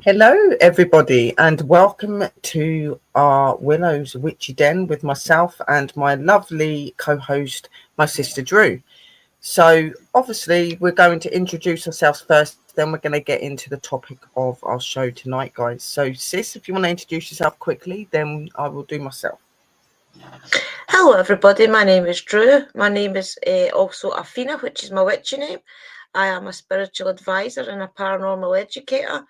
Hello, everybody, and welcome to our Willow's Witchy Den with myself and my lovely co-host, my sister Drew. So, obviously, we're going to introduce ourselves first, then we're going to get into the topic of our show tonight, guys. So, sis, if you want to introduce yourself quickly, then I will do myself. Hello, everybody. My name is Drew. My name is also Athena, which is my witchy name. I am a spiritual advisor and a paranormal educator.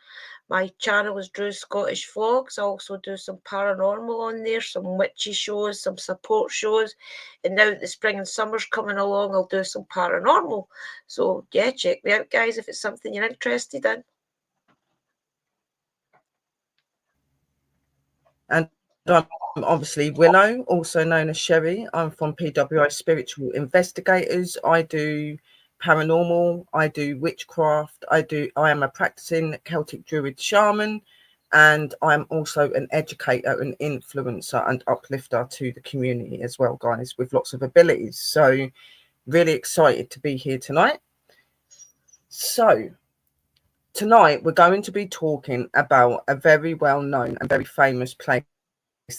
My channel is Drew's Scottish Vlogs. I also do some paranormal on there, some witchy shows, some support shows. And now that the spring and summer's coming along, I'll do some paranormal. So, yeah, check me out, guys, if it's something you're interested in. And I'm obviously Willow, also known as Sherry. I'm from PWI Spiritual Investigators. I do paranormal, I do witchcraft, I am a practicing Celtic Druid shaman, and I'm also an educator, an influencer and uplifter to the community as well, guys, with lots of abilities. So really excited to be here tonight. So tonight we're going to be talking about a very well known and very famous place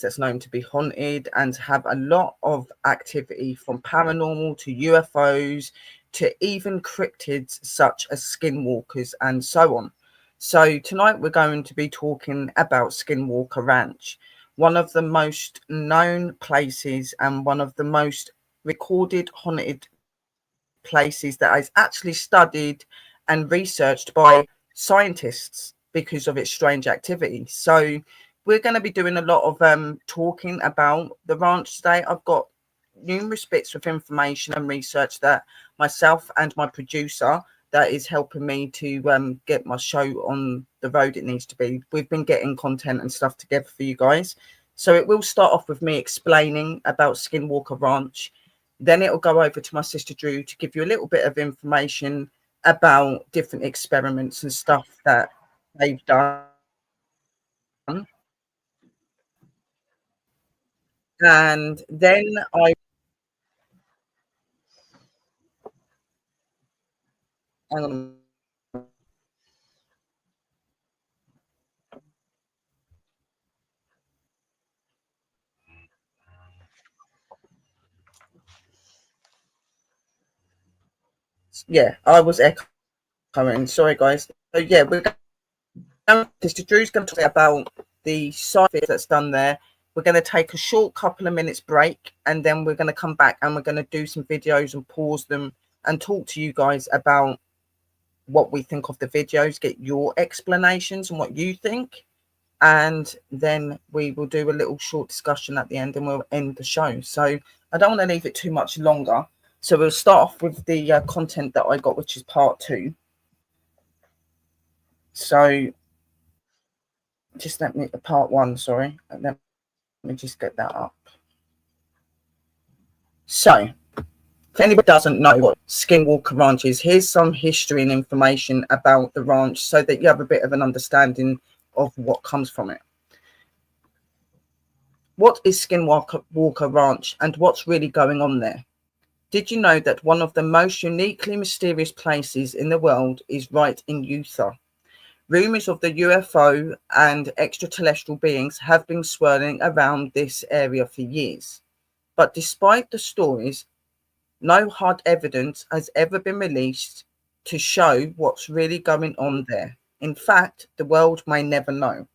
that's known to be haunted and have a lot of activity, from paranormal to UFOs to even cryptids such as skinwalkers and so on. So tonight we're going to be talking about Skinwalker Ranch, one of the most known places and one of the most recorded haunted places that is actually studied and researched by scientists because of its strange activity. So we're going to be doing a lot of talking about the ranch today. I've got numerous bits of information and research that myself and my producer that is helping me to get my show on the road it needs to be. We've been getting content and stuff together for you guys. So it will start off with me explaining about Skinwalker Ranch. Then it'll go over to my sister Drew to give you a little bit of information about different experiments and stuff that they've done. And then I hang on a minute. Yeah, I was echoing. Sorry, guys. So yeah, we're going. Sister Drew's going to talk about the science that's done there. We're going to take a short couple of minutes break, and then we're going to come back and we're going to do some videos and pause them and talk to you guys about what we think of the videos, get your explanations and what you think. And then we will do a little short discussion at the end and we'll end the show. So I don't want to leave it too much longer. So we'll start off with the content that I got, which is part two. So just let me, part one, sorry. Let me just get that up. So, if anybody doesn't know what Skinwalker Ranch is, here's some history and information about the ranch so that you have a bit of an understanding of what comes from it. What is Skinwalker Ranch and what's really going on there? Did you know that one of the most uniquely mysterious places in the world is right in Utah? Rumors of the UFO and extraterrestrial beings have been swirling around this area for years. But despite the stories, no hard evidence has ever been released to show what's really going on there. In fact, the world may never know.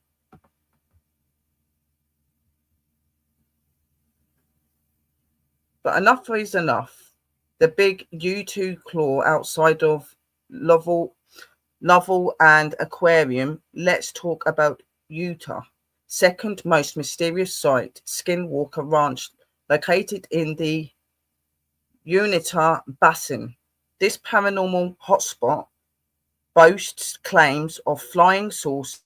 But enough is enough. The big U2 claw outside of Lovell and Aquarium. Let's talk about Utah. Second most mysterious site, Skinwalker Ranch, located in the Uinta Basin. This paranormal hotspot boasts claims of flying saucers,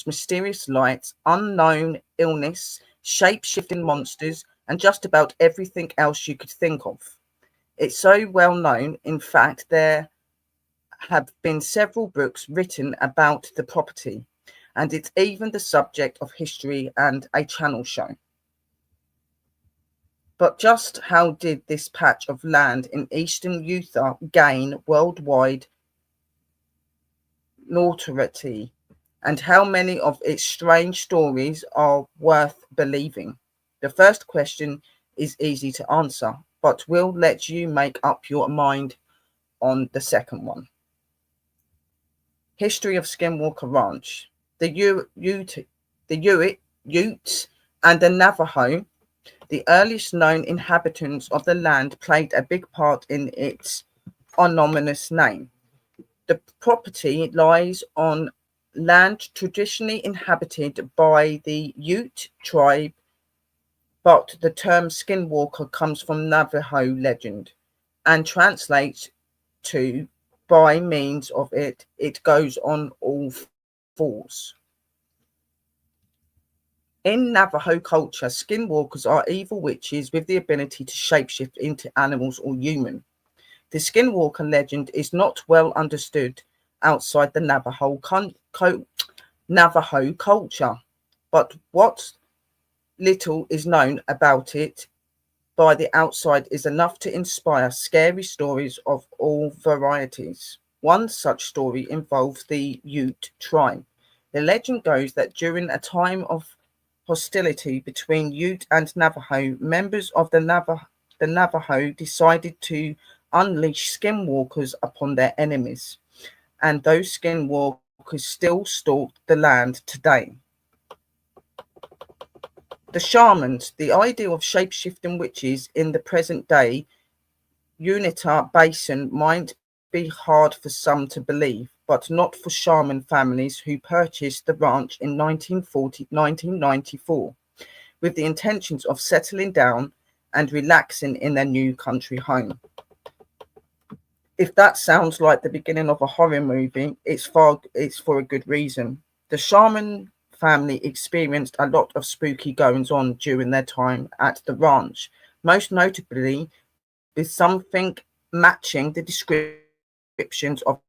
mysterious lights, unknown illness, shape-shifting monsters, and just about everything else you could think of. It's so well known, in fact, there have been several books written about the property, and it's even the subject of history and a channel show. But just how did this patch of land in eastern Utah gain worldwide notoriety? and how many of its strange stories are worth believing? The first question is easy to answer, but we'll let you make up your mind on the second one. History of Skinwalker Ranch. The Utes and the Navajo, the earliest known inhabitants of the land, played a big part in its ominous name. The property lies on land traditionally inhabited by the Ute tribe, but the term skinwalker comes from Navajo legend and translates to by means of it, it goes on all fours. In Navajo culture, skinwalkers are evil witches with the ability to shapeshift into animals or human. The skinwalker legend is not well understood outside the Navajo culture, but what little is known about it by the outside is enough to inspire scary stories of all varieties. One such story involves the Ute tribe. The legend goes that during a time of hostility between Ute and Navajo, members of the Navajo decided to unleash skinwalkers upon their enemies, and those skinwalkers still stalk the land today. The shamans, the idea of shape-shifting witches in the present day Uinta Basin might be hard for some to believe, but not for shaman families who purchased the ranch in 1994 with the intentions of settling down and relaxing in their new country home. If that sounds like the beginning of a horror movie, it's for a good reason. The shaman family experienced a lot of spooky goings on during their time at the ranch, most notably with something matching the descriptions of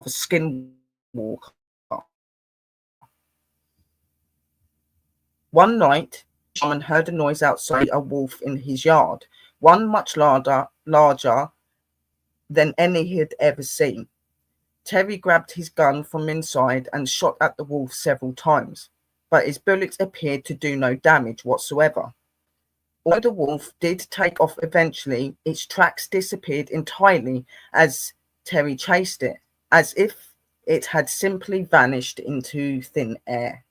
a skinwalker. One night, shaman heard a noise outside a wolf in his yard, one much larger than any he had ever seen. Terry grabbed his gun from inside and shot at the wolf several times, but his bullets appeared to do no damage whatsoever. Although the wolf did take off eventually, its tracks disappeared entirely as Terry chased it, as if it had simply vanished into thin air.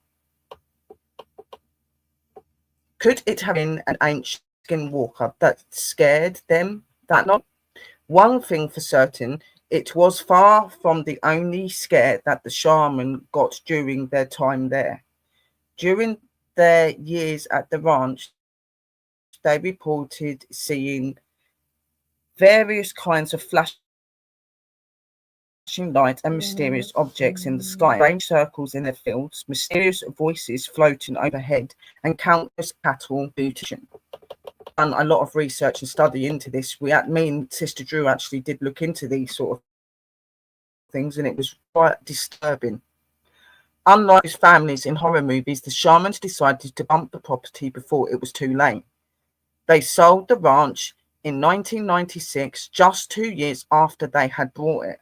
Could it have been an ancient skinwalker that scared them that night? One thing for certain, it was far from the only scare that the shaman got during their time there. During their years at the ranch, they reported seeing various kinds of flashing lights and mysterious objects in the sky, strange circles in their fields, mysterious voices floating overhead, and countless cattle mutilation. Done a lot of research and study into this. Me and Sister Drew actually did look into these sort of things, and it was quite disturbing. Unlike those families in horror movies, the shamans decided to bump the property before it was too late. They sold the ranch in 1996, just 2 years after they had bought it.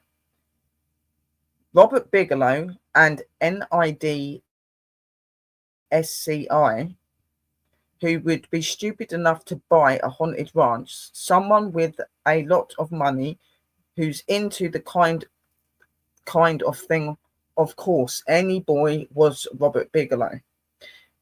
Robert Bigelow and NIDSCI, who would be stupid enough to buy a haunted ranch, someone with a lot of money who's into the kind of thing. Of course, any boy was Robert Bigelow.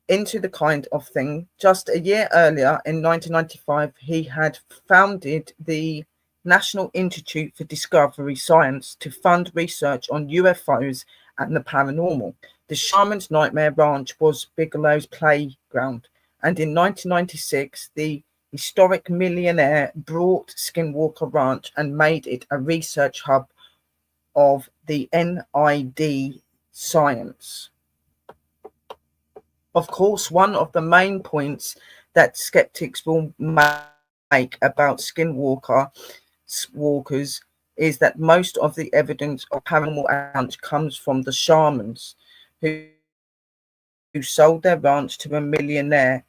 Into the kind of thing. Just a year earlier, in 1995, he had founded the National Institute for Discovery Science to fund research on UFOs and the paranormal. The Shaman's Nightmare Ranch was Bigelow's playground, and in 1996, the historic millionaire bought Skinwalker Ranch and made it a research hub of the NID science. Of course, one of the main points that skeptics will make about walkers is that most of the evidence of paranormal accounts comes from the shamans who sold their ranch to a millionaire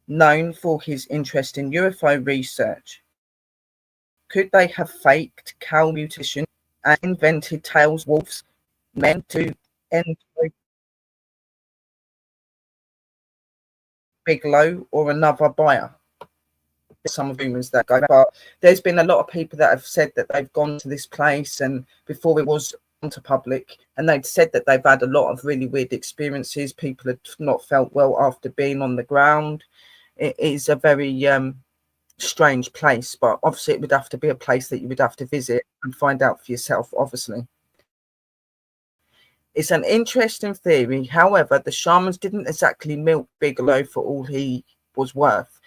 known for his interest in UFO research. Could they have faked cow mutilation and invented tales of wolves, men to end Bigelow or another buyer. Some of rumors that go, but there's been a lot of people that have said that they've gone to this place and before it was to public, and they've said that they've had a lot of really weird experiences. People have not felt well after being on the ground. It is a very strange place, but obviously it would have to be a place that you would have to visit and find out for yourself, obviously. It's an interesting theory. However, the shamans didn't exactly milk Bigelow for all he was worth.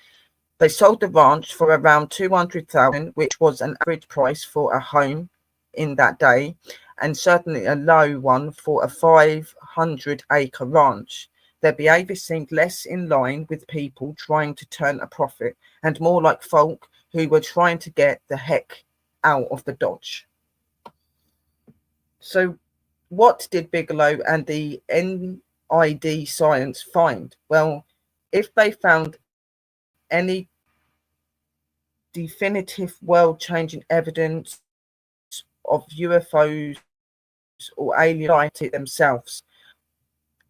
They sold the ranch for around 200,000, which was an average price for a home in that day, and certainly a low one for a 500-acre ranch. Their behaviour seemed less in line with people trying to turn a profit and more like folk who were trying to get the heck out of the Dodge. So what did Bigelow and the NID science find? Well, if they found any definitive world-changing evidence of UFOs or alien light themselves,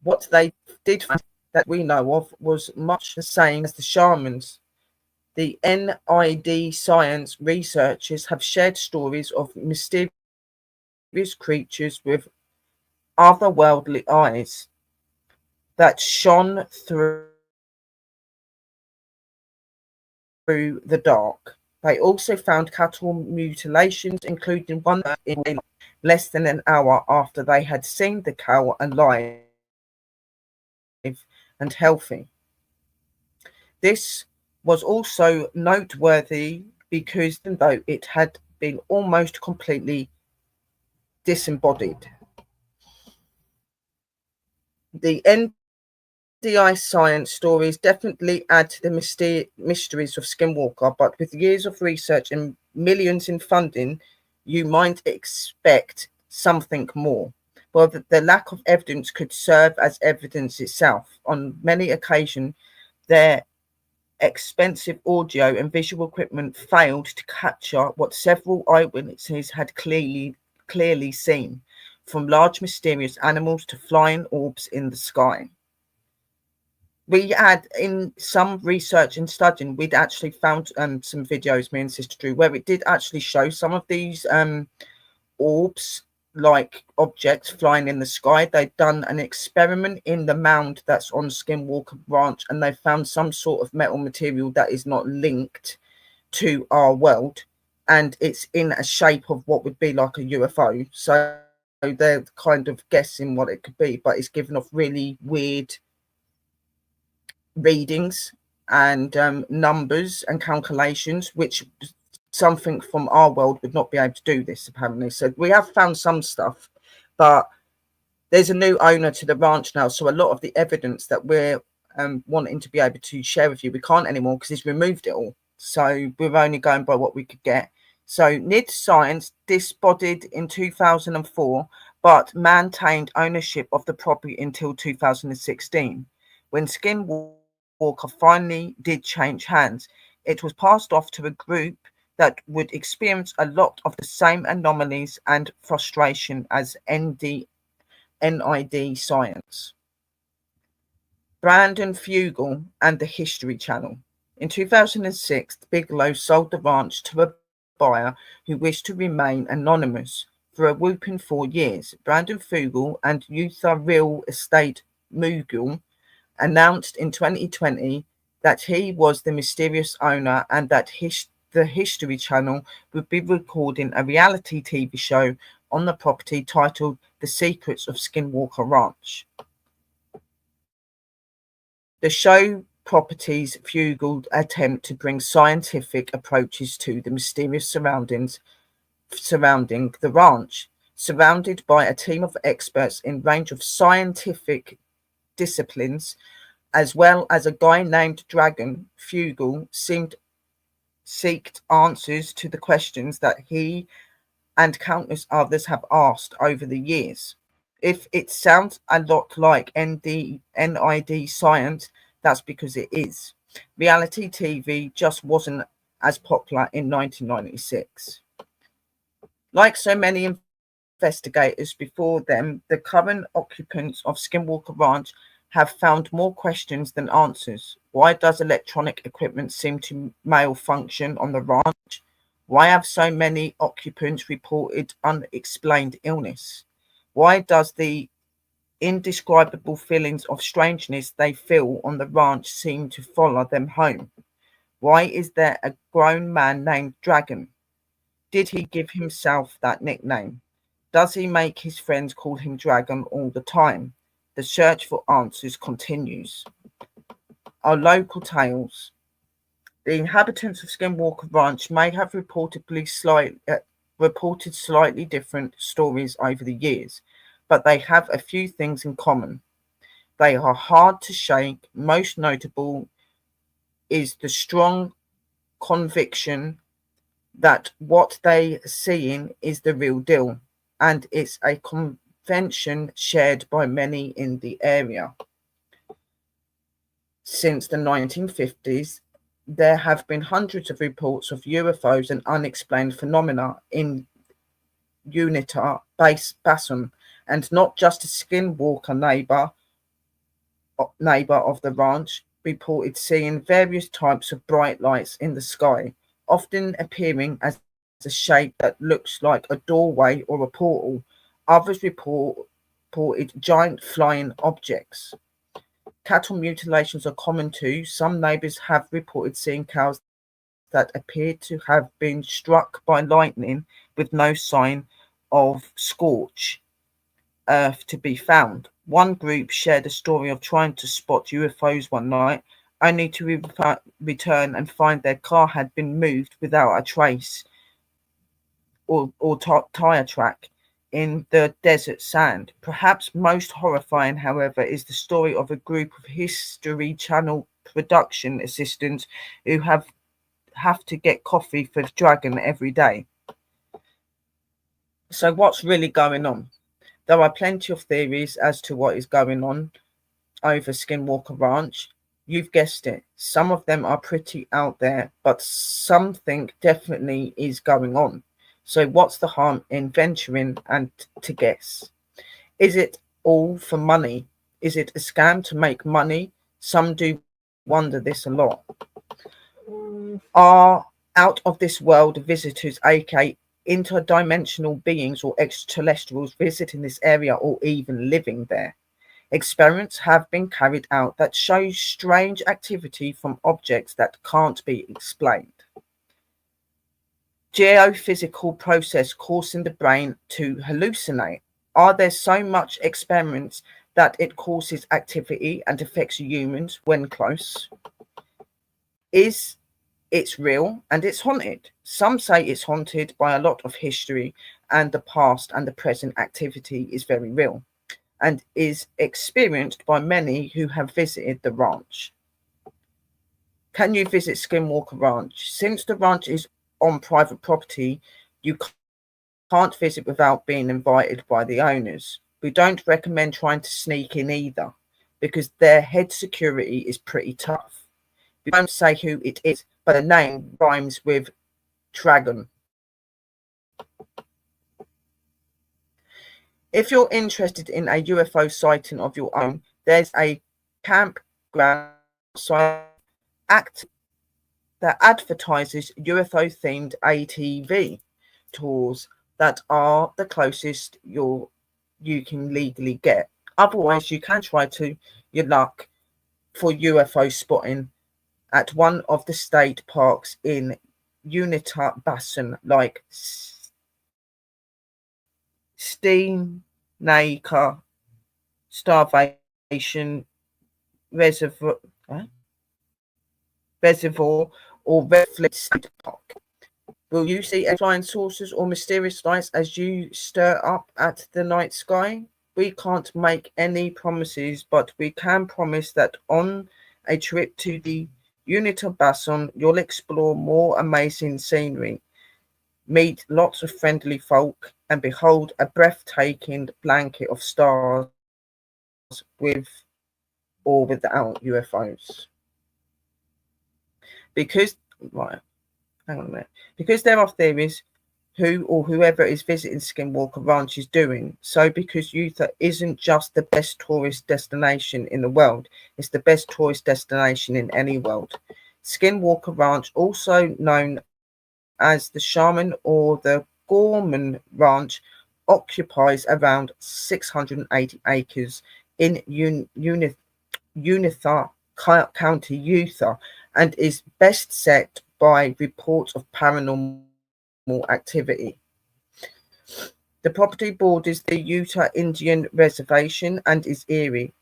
what they did find that we know of was much the same as the shamans. The NID science researchers have shared stories of mysterious creatures with otherworldly eyes that shone through the dark. They also found cattle mutilations, including one in less than an hour after they had seen the cow alive and healthy. This was also noteworthy because even though it had been almost completely disembodied, the NDI science stories definitely add to the mysteries of Skinwalker, but with years of research and millions in funding, you might expect something more. Well, the lack of evidence could serve as evidence itself. On many occasions, their expensive audio and visual equipment failed to capture what several eyewitnesses had clearly seen, from large mysterious animals to flying orbs in the sky. We had, in some research and studying, we'd actually found some videos, me and Sister Drew, where it did actually show some of these orbs, like objects flying in the sky. They'd done an experiment in the mound that's on Skinwalker Ranch, and they found some sort of metal material that is not linked to our world, and it's in a shape of what would be like a UFO. So they're kind of guessing what it could be, but it's given off really weird readings and numbers and calculations, which something from our world would not be able to do this, apparently. So we have found some stuff, but there's a new owner to the ranch now, so a lot of the evidence that we're wanting to be able to share with you, we can't anymore because he's removed it all. So we're only going by what we could get. So NID Science disbodied in 2004, but maintained ownership of the property until 2016. When Skinwalker finally did change hands, it was passed off to a group that would experience a lot of the same anomalies and frustration as NID science. Brandon Fugel and the History Channel. In 2006, Bigelow sold the ranch to a buyer who wished to remain anonymous for a whopping 4 years. Brandon Fugel and Utah Real Estate Mogul announced in 2020 that he was the mysterious owner and that the History Channel would be recording a reality TV show on the property titled The Secrets of Skinwalker Ranch. The show properties Fugel attempt to bring scientific approaches to the mysterious surrounding the ranch, surrounded by a team of experts in range of scientific disciplines, as well as a guy named Dragon. Fugel seeked answers to the questions that he and countless others have asked over the years. If it sounds a lot like NID science, that's because it is. Reality TV just wasn't as popular in 1996. Like so many investigators before them, the current occupants of Skinwalker Ranch have found more questions than answers. Why does electronic equipment seem to malfunction on the ranch? Why have so many occupants reported unexplained illness? Why does the indescribable feelings of strangeness they feel on the ranch seem to follow them home? Why is there a grown man named Dragon? Did he give himself that nickname? Does he make his friends call him Dragon all the time? The search for answers continues. Our local tales. The inhabitants of Skinwalker Ranch may have reported slightly different stories over the years, but they have a few things in common. They are hard to shake. Most notable is the strong conviction that what they seeing is the real deal, and it's a convention shared by many in the area. Since the 1950s, there have been hundreds of reports of UFOs and unexplained phenomena in Unita Basin, and not just a skinwalker neighbor of the ranch reported seeing various types of bright lights in the sky, often appearing as a shape that looks like a doorway or a portal. Others reported giant flying objects. Cattle mutilations are common too. Some neighbors have reported seeing cows that appear to have been struck by lightning with no sign of scorch earth to be found. One group shared a story of trying to spot UFOs one night, only to return and find their car had been moved without a trace or tire track in the desert sand. Perhaps most horrifying, however, is the story of a group of History Channel production assistants who have to get coffee for Dragon every day. So what's really going on? There are plenty of theories as to what is going on over Skinwalker Ranch. You've guessed it. Some of them are pretty out there, but something definitely is going on. So what's the harm in venturing and to guess? Is it all for money? Is it a scam to make money? Some do wonder this a lot. Are out of this world visitors, aka interdimensional beings or extraterrestrials, visiting this area or even living there? Experiments have been carried out that show strange activity from objects that can't be explained. Geophysical process causing the brain to hallucinate. Are there so much experiments that it causes activity and affects humans when close? Is it's real and it's haunted? Some say it's haunted by a lot of history, and the past and the present activity is very real and is experienced by many who have visited the ranch. Can you visit Skinwalker Ranch? Since the ranch is on private property, you can't visit without being invited by the owners. We don't recommend trying to sneak in either, because their head security is pretty tough. We won't say who it is, but the name rhymes with dragon. If you're interested in a UFO sighting of your own, there's a campground outside Act that advertises UFO-themed ATV tours that are the closest you can legally get. Otherwise, you can try to your luck for UFO spotting at one of the state parks in Unita Basin, like Steenaker Starvation Reservoir, Reservoir or Redfleet State Park. Will you see any flying saucers or mysterious lights as you stare up at the night sky? We can't make any promises, but we can promise that on a trip to the Unita Basin, you'll explore more amazing scenery, meet lots of friendly folk, and behold a breathtaking blanket of stars with or without UFOs. Because, right, hang on a minute. Because there are theories who or whoever is visiting Skinwalker Ranch is doing. So because Utah isn't just the best tourist destination in the world, it's the best tourist destination in any world. Skinwalker Ranch, also known as the Shaman or the Gorman Ranch, occupies around 680 acres in Uintah County, Utah, and is best set by reports of paranormal activity. The property borders the Utah Indian Reservation and is eerie.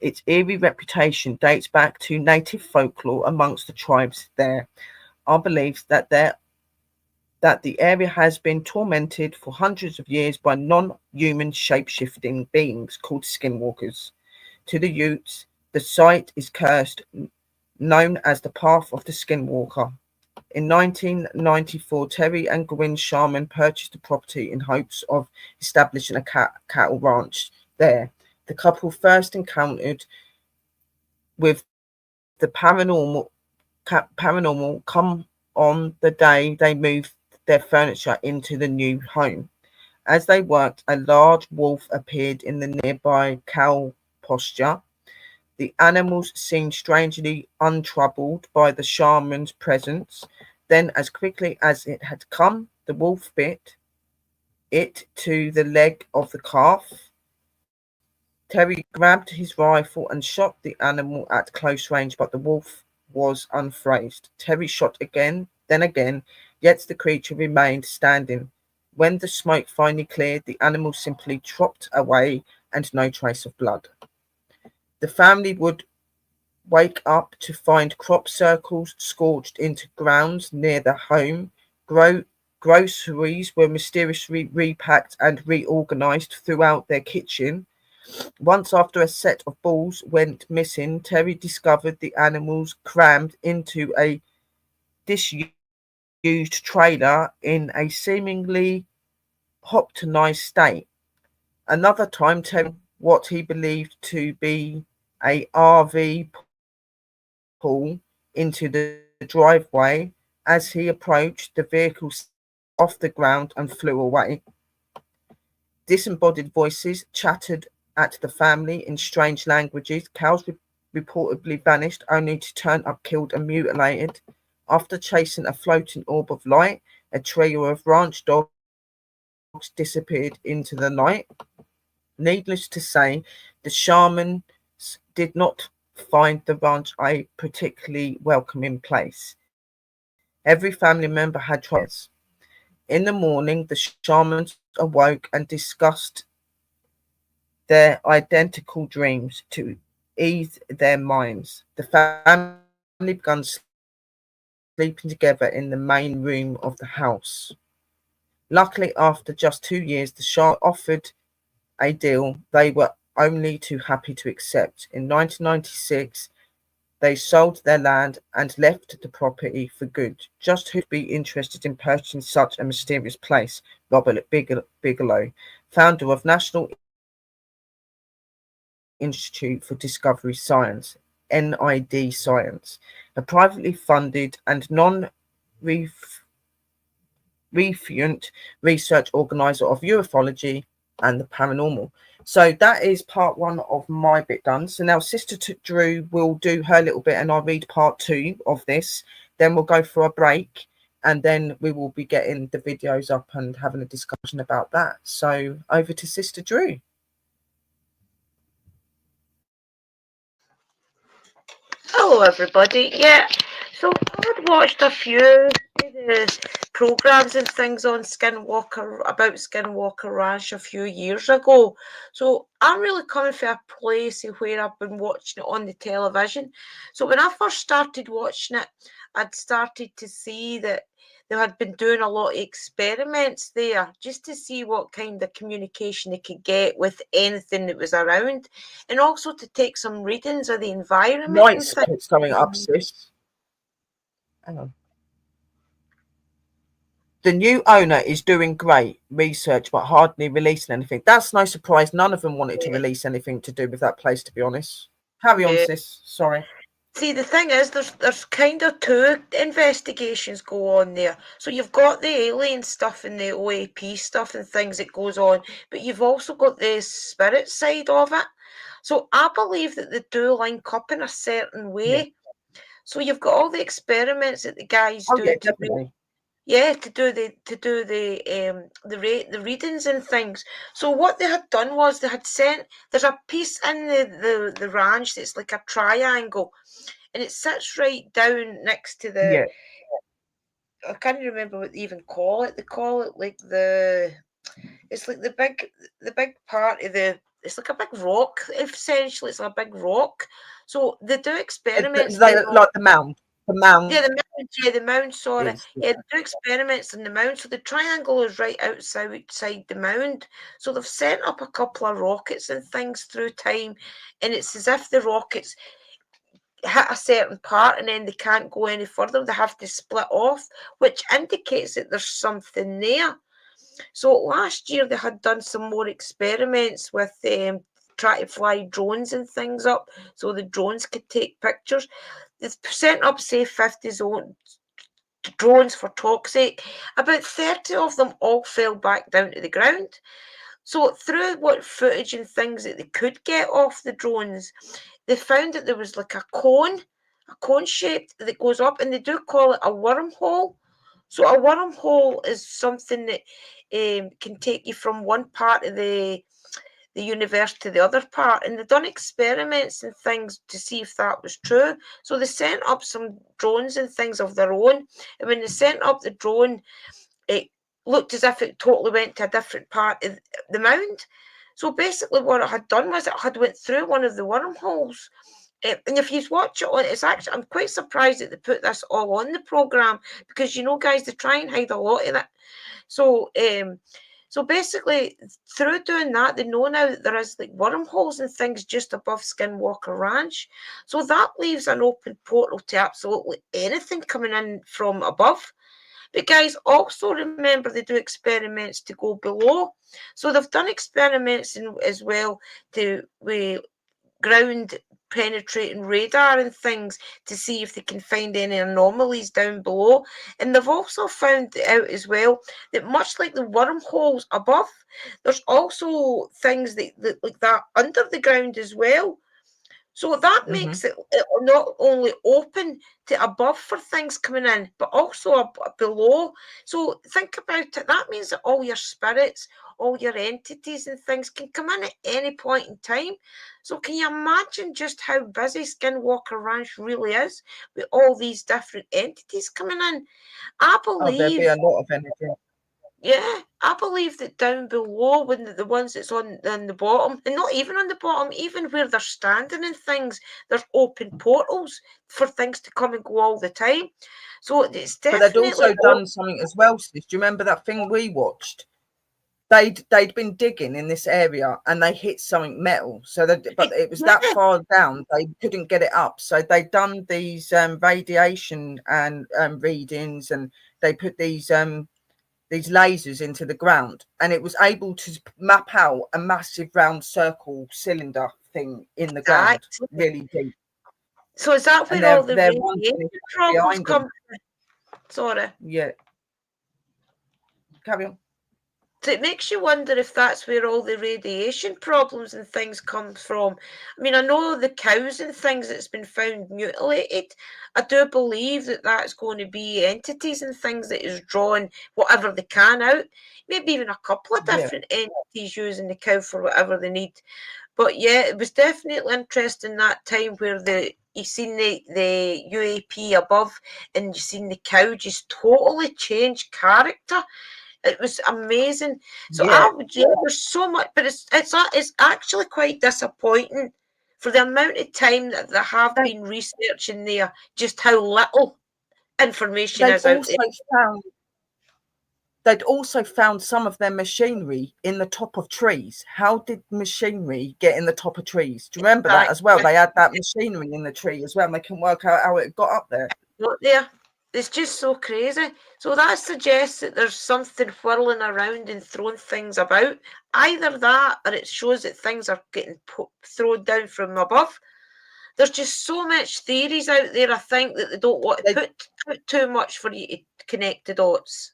Its eerie reputation dates back to native folklore amongst the tribes there. Are beliefs that the area has been tormented for hundreds of years by non-human shape-shifting beings called skinwalkers. To the Utes, the site is cursed, known as the Path of the Skinwalker. In 1994, Terry and Gwen Sharman purchased the property in hopes of establishing a cattle ranch there. The couple first encountered with the paranormal come on the day they moved their furniture into the new home. As they worked, a large wolf appeared in the nearby cow pasture. The animals seemed strangely untroubled by the shaman's presence. Then, as quickly as it had come, the wolf bit it to the leg of the calf. Terry grabbed his rifle and shot the animal at close range, but the wolf was unfazed. Terry shot again, then again, yet the creature remained standing. When the smoke finally cleared, the animal simply trooped away and no trace of blood. The family would wake up to find crop circles scorched into grounds near the home. Groceries were mysteriously repacked and reorganized throughout their kitchen. Once, after a set of balls went missing, Terry discovered the animals crammed into a disused trailer in a seemingly hoptonized state. Another time, Terry what he believed to be a RV pull into the driveway. As he approached, the vehicle slid off the ground and flew away. Disembodied voices chattered at the family in strange languages. Cows reportedly vanished only to turn up killed and mutilated. After chasing a floating orb of light, a trio of ranch dogs disappeared into the night. Needless to say, the shamans did not find the ranch a particularly welcoming place. Every family member had troubles. In the morning, the shamans awoke and discussed their identical dreams to ease their minds. The family began sleeping together in the main room of the house. Luckily, after just 2 years, the shamans offered a deal they were only too happy to accept. In 1996, they sold their land and left the property for good. Just who would be interested in purchasing such a mysterious place? Robert Bigelow, founder of National Institute for Discovery Science, NID Science, a privately funded and non-refutant research organizer of ufology and the paranormal. So that is part one of my bit done. So now Sister Drew will do her little bit and I'll read part two of this. Then we'll go for a break and then we will be getting the videos up and having a discussion about that. So over to Sister Drew. Hello, everybody. Yeah, so I'd watched a few of the programs and things on Skinwalker Ranch a few years ago. So I'm really coming from a place where I've been watching it on the television. So when I first started watching it, I'd started to see that they had been doing a lot of experiments there just to see what kind of communication they could get with anything that was around, and also to take some readings of the environment White and things. spots coming up, sis. Hang on. The new owner is doing great research but hardly releasing anything. That's no surprise. None of them wanted to release anything to do with that place, to be honest. Carry on, Yeah. sis. Sorry. See, the thing is, there's kind of two investigations go on there. So you've got the alien stuff and the OAP stuff and things that goes on, but you've also got the spirit side of it. So I believe that they do link up in a certain way. Yeah. So you've got all the experiments that the guys Oh do yeah, to definitely. to do the readings and things. So what they had done was they had sent. There's a piece in the ranch that's like a triangle, and it sits right down next to the. Yeah. I can't remember what they even call it. They call it like it's like the big part of the. It's like a big rock. Essentially, it's a big rock. So they do experiments They there. like the mound. The mound. Yeah, the mound, sorry. Yes. Yeah, they do experiments in the mound. So the triangle is right outside the mound. So they've sent up a couple of rockets and things through time, and it's as if the rockets hit a certain part and then they can't go any further. They have to split off, which indicates that there's something there. So last year they had done some more experiments with trying to fly drones and things up so the drones could take pictures. They've sent up, say, 50 drones for talk's sake. About 30 of them all fell back down to the ground. So through what footage and things that they could get off the drones, they found that there was like a cone shaped that goes up, and they do call it a wormhole. So a wormhole is something that can take you from one part of the universe to the other part, and they've done experiments and things to see if that was true. So they sent up some drones and things of their own, and when they sent up the drone, it looked as if it totally went to a different part of the mound. So basically what it had done was it had went through one of the wormholes. And if you watch it on, it's actually, I'm quite surprised that they put this all on the programme, because, guys, they try and hide a lot of it. So so basically, through doing that, they know now that there is like wormholes and things just above Skinwalker Ranch. So that leaves an open portal to absolutely anything coming in from above. But guys, also remember they do experiments to go below. So they've done experiments as well to ground penetrating radar and things to see if they can find any anomalies down below. And they've also found out as well that much like the wormholes above, there's also things that like that under the ground as well. So that makes it not only open to above for things coming in, but also below. So think about it. That means that all your spirits, all your entities and things can come in at any point in time. So can you imagine just how busy Skinwalker Ranch really is with all these different entities coming in? I Oh, there'd be believe a lot of energy. Yeah, I believe that down below, when the ones that's on the bottom, and not even on the bottom, even where they're standing and things, there's open portals for things to come and go all the time. So it's But they'd definitely also done something as well, sis. Do you remember that thing we watched? They'd been digging in this area and they hit something metal. So but it was that far down they couldn't get it up. So they'd done these radiation and readings, and they put these lasers into the ground, and it was able to map out a massive round circle cylinder thing in the ground, exactly. really deep. So is that And where all the they're radiation wondering problems behind come them. from? Sorry. Yeah, carry on. So it makes you wonder if that's where all the radiation problems and things come from. I mean, I know the cows and things that's been found mutilated. I do believe that that's going to be entities and things that is drawing whatever they can out. Maybe even a couple of Yeah, different entities using the cow for whatever they need. But yeah, it was definitely interesting that time where you seen the UAP above and you seen the cow just totally change character. It was amazing. So yeah. there's so much, but it's actually quite disappointing for the amount of time that they have They, been researching there, just how little information they'd is out there. also found they'd also found some of their machinery in the top of trees. How did machinery get in the top of trees? Do you remember that Like, as well? They had that machinery in the tree as well, and they couldn't work out how it got up there. not there. It's just so crazy. So that suggests that there's something whirling around and throwing things about. Either that, or it shows that things are getting thrown down from above. there's just so much theories out there, I think, that they don't want to put too much for you to connect the dots.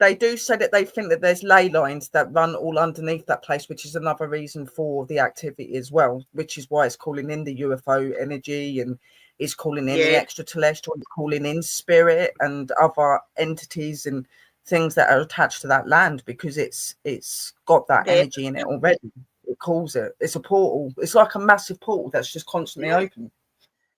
They do say that they think that there's ley lines that run all underneath that place, which is another reason for the activity as well, which is why it's calling in the UFO energy and it's calling in the extraterrestrial, it's calling in spirit and other entities and things that are attached to that land, because it's got that energy in it already. It calls it. It's a portal. It's like a massive portal that's just constantly open.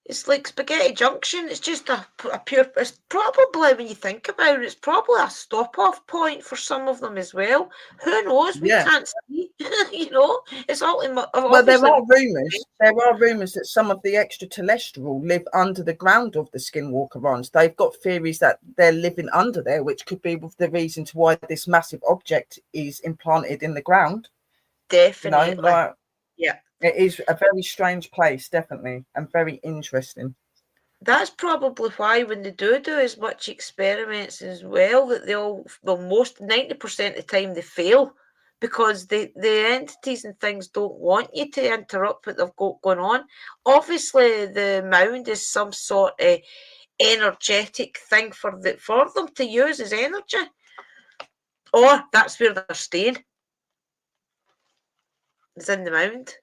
It's like Spaghetti Junction. It's just a pure. It's probably, when you think about it, it's probably a stop-off point for some of them as well. Who knows? We can't see. You know, it's all in. Well, there are rumours. There are rumours that some of the extraterrestrial live under the ground of the Skinwalker Ranch. They've got theories that they're living under there, which could be the reason to why this massive object is implanted in the ground. Definitely. You know, like, yeah. It is a very strange place, definitely, and very interesting. That's probably why when they do as much experiments as well, that most 90% of the time they fail, because the entities and things don't want you to interrupt what they've got going on. Obviously, the mound is some sort of energetic thing for them to use as energy, or that's where they're staying. It's in the mound.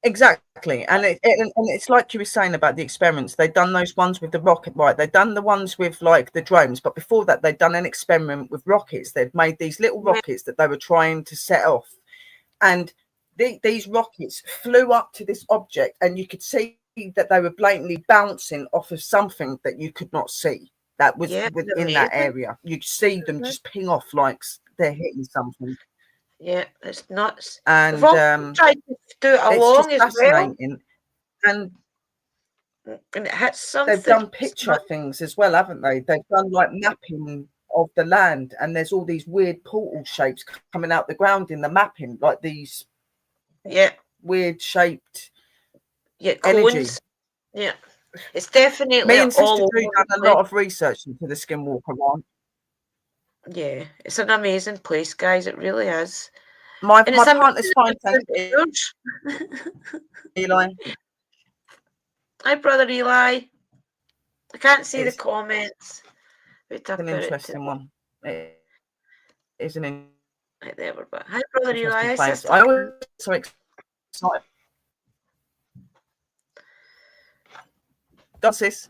Exactly, and it's like you were saying about the experiments. They've done those ones with the rocket, right? They've done the ones with like the drones, but before that, they'd done an experiment with rockets. They'd made these little rockets that they were trying to set off, and these rockets flew up to this object, and you could see that they were blatantly bouncing off of something that you could not see that was within that area. You'd see them just ping off like they're hitting something. Yeah, it's nuts. And tried to do it along as fascinating. Well. And it hits something. They've done picture things as well, haven't they? They've done like mapping of the land, and there's all these weird portal shapes coming out the ground in the mapping, like these weird shaped energy. Yeah, it's definitely me and Sister Drew done a lot of research into the Skinwalker Ranch. Yeah, it's an amazing place, guys. It really is. My partner's fine, thank you. Eli. Hi, brother Eli. I can't see the comments. It's an interesting one. It is an interesting. Right there, we're back. Hi, brother Eli. I always so excited. Got sis.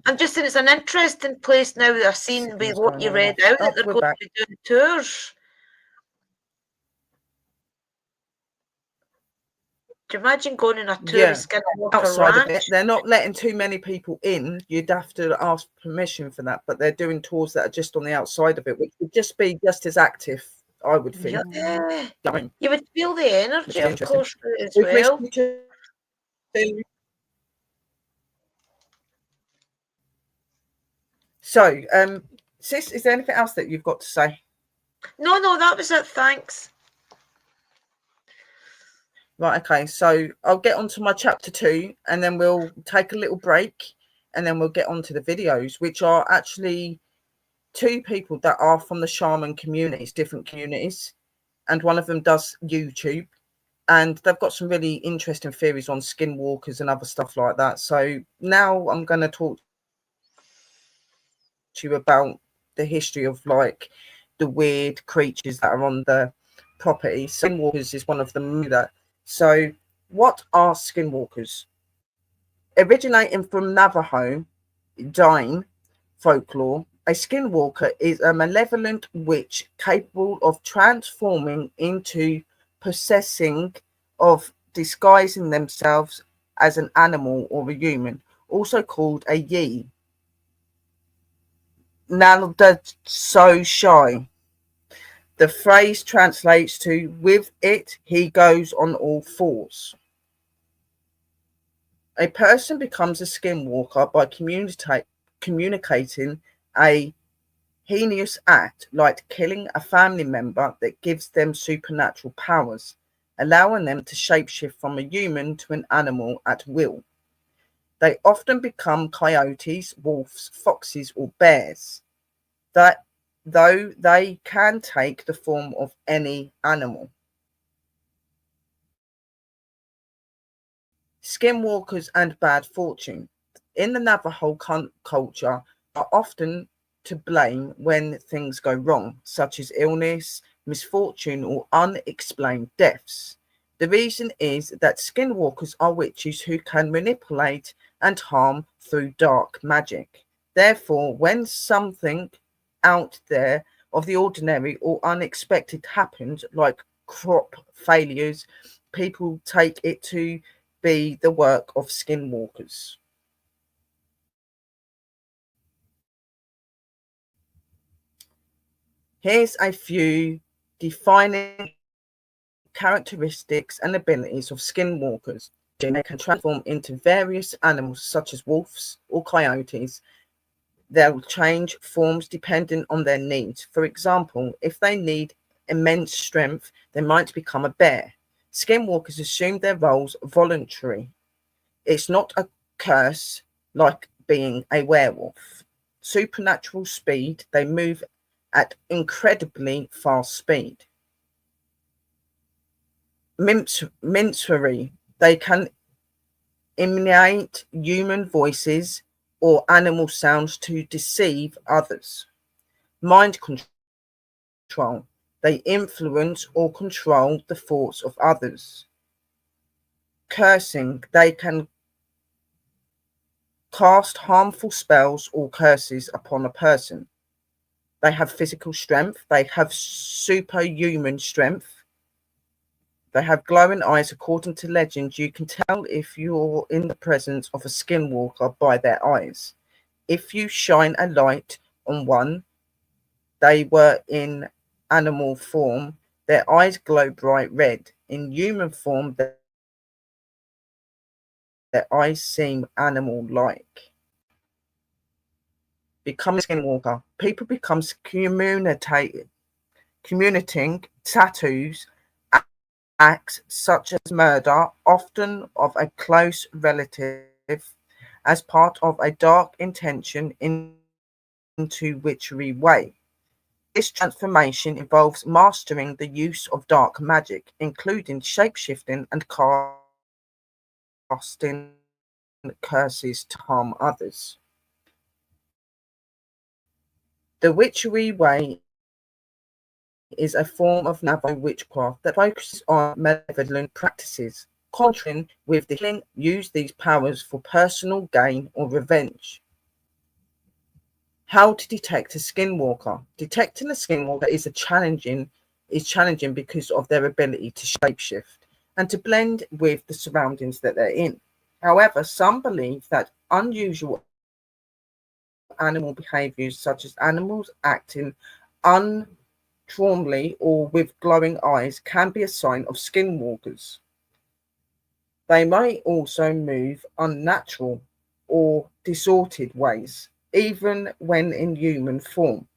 I'm just saying it's an interesting place now that I've seen with what you read out, that they're going to be doing tours. Do you imagine going on a tour of Skinwalker outside Ranch? of it? They're not letting too many people in. You'd have to ask permission for that, but they're doing tours that are just on the outside of it, which would just be just as active, I would think. Yeah. You would feel the energy, of course, as well. So, sis, is there anything else that you've got to say? No, that was it. Thanks. Right, okay. So I'll get on to my chapter 2, and then we'll take a little break, and then we'll get on to the videos, which are actually 2 people that are from the shaman communities, different communities, and one of them does YouTube, and they've got some really interesting theories on skinwalkers and other stuff like that. So now I'm going to talk to you about the history of like the weird creatures that are on the property. Skinwalkers is one of them. So what are skinwalkers? Originating from Navajo Dain folklore, a skinwalker is a malevolent witch capable of transforming into possessing of disguising themselves as an animal or a human, also called a yi. Now that's so shy. The phrase translates to "with it, he goes on all fours." A person becomes a skinwalker by communicating a heinous act like killing a family member that gives them supernatural powers, allowing them to shapeshift from a human to an animal at will. They often become coyotes, wolves, foxes, or bears, that though they can take the form of any animal. Skinwalkers and bad fortune. In the Navajo culture, are often to blame when things go wrong, such as illness, misfortune, or unexplained deaths. The reason is that skinwalkers are witches who can manipulate and harm through dark magic. Therefore, when something out there of the ordinary or unexpected happens, like crop failures, people take it to be the work of skinwalkers. Here's a few defining characteristics and abilities of skinwalkers. They can transform into various animals such as wolves or coyotes. They'll change forms depending on their needs. For example, if they need immense strength, they might become a bear. Skinwalkers assume their roles voluntarily. It's not a curse like being a werewolf. Supernatural speed, they move at incredibly fast speed. Mimicry, they can imitate human voices or animal sounds to deceive others. Mind control, they influence or control the thoughts of others. Cursing, they can cast harmful spells or curses upon a person. They have physical strength, they have superhuman strength, they have glowing eyes. According to legend, you can tell if you're in the presence of a skinwalker by their eyes. If you shine a light on one, they were in animal form, their eyes glow bright red. In human form, their eyes seem animal-like. Becoming a skinwalker. People become communicating tattoos, acts such as murder, often of a close relative, as part of a dark intention into witchery way. This transformation involves mastering the use of dark magic, including shapeshifting and casting curses to harm others. The witchery way is a form of Navajo witchcraft that focuses on malevolent practices. Contrasting with the healing, use these powers for personal gain or revenge. How to detect a skinwalker. Detecting a skinwalker is challenging because of their ability to shapeshift and to blend with the surroundings that they're in. However, some believe that unusual animal behaviors, such as animals acting untraumly or with glowing eyes, can be a sign of skinwalkers. They may also move unnatural or distorted ways, even when in human form.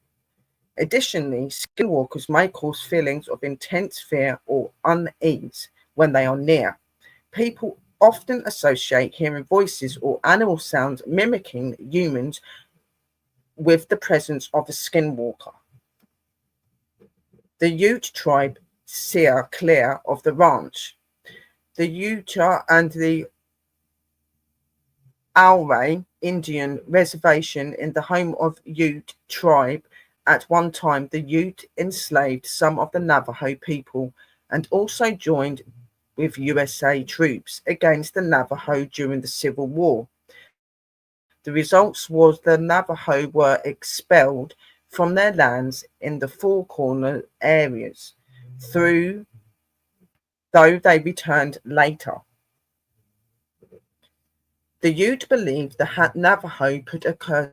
Additionally, skinwalkers may cause feelings of intense fear or unease when they are near. People often associate hearing voices or animal sounds mimicking humans with the presence of a skinwalker. The Ute tribe steer clear of the ranch. The Utah and the Ouray Indian Reservation in the home of Ute tribe. At one time, the Ute enslaved some of the Navajo people and also joined with USA troops against the Navajo during the Civil War. The results was the Navajo were expelled from their lands in the Four Corner areas, through though they returned later. The Ute believed the Navajo put a curse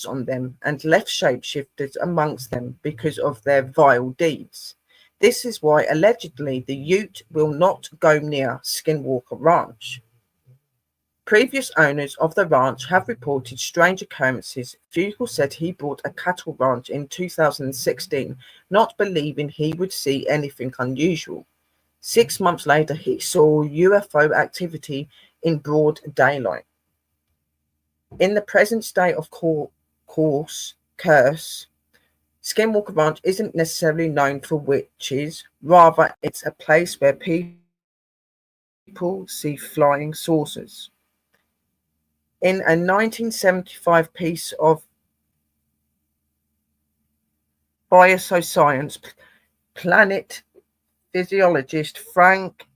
on them and left shapeshifters amongst them because of their vile deeds. This is why allegedly the Ute will not go near Skinwalker Ranch. Previous owners of the ranch have reported strange occurrences. Fugal said he bought a cattle ranch in 2016, not believing he would see anything unusual. 6 months later, he saw UFO activity in broad daylight. In the present state of curse, Skinwalker Ranch isn't necessarily known for witches, rather, it's a place where people feel safe people see flying saucers. In a 1975 piece of Bioscience, planet physiologist Frank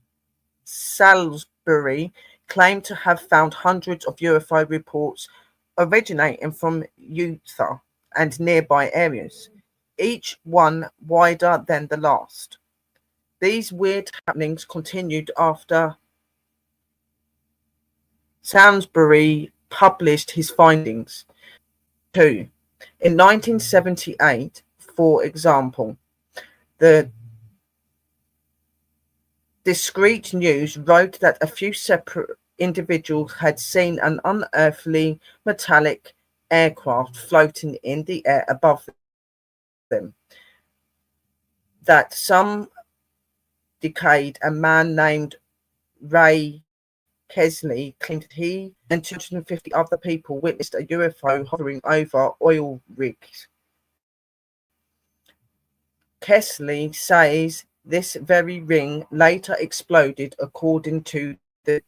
Salisbury claimed to have found hundreds of UFO reports originating from Utah and nearby areas, each one wider than the last. These weird happenings continued after Salisbury published his findings. Two. In 1978, for example, the Discreet News wrote that a few separate individuals had seen an unearthly metallic aircraft floating in the air above them. That some decade, a man named Ray Kesley claimed he and 250 other people witnessed a UFO hovering over oil rigs. Kesley says this very ring later exploded according to the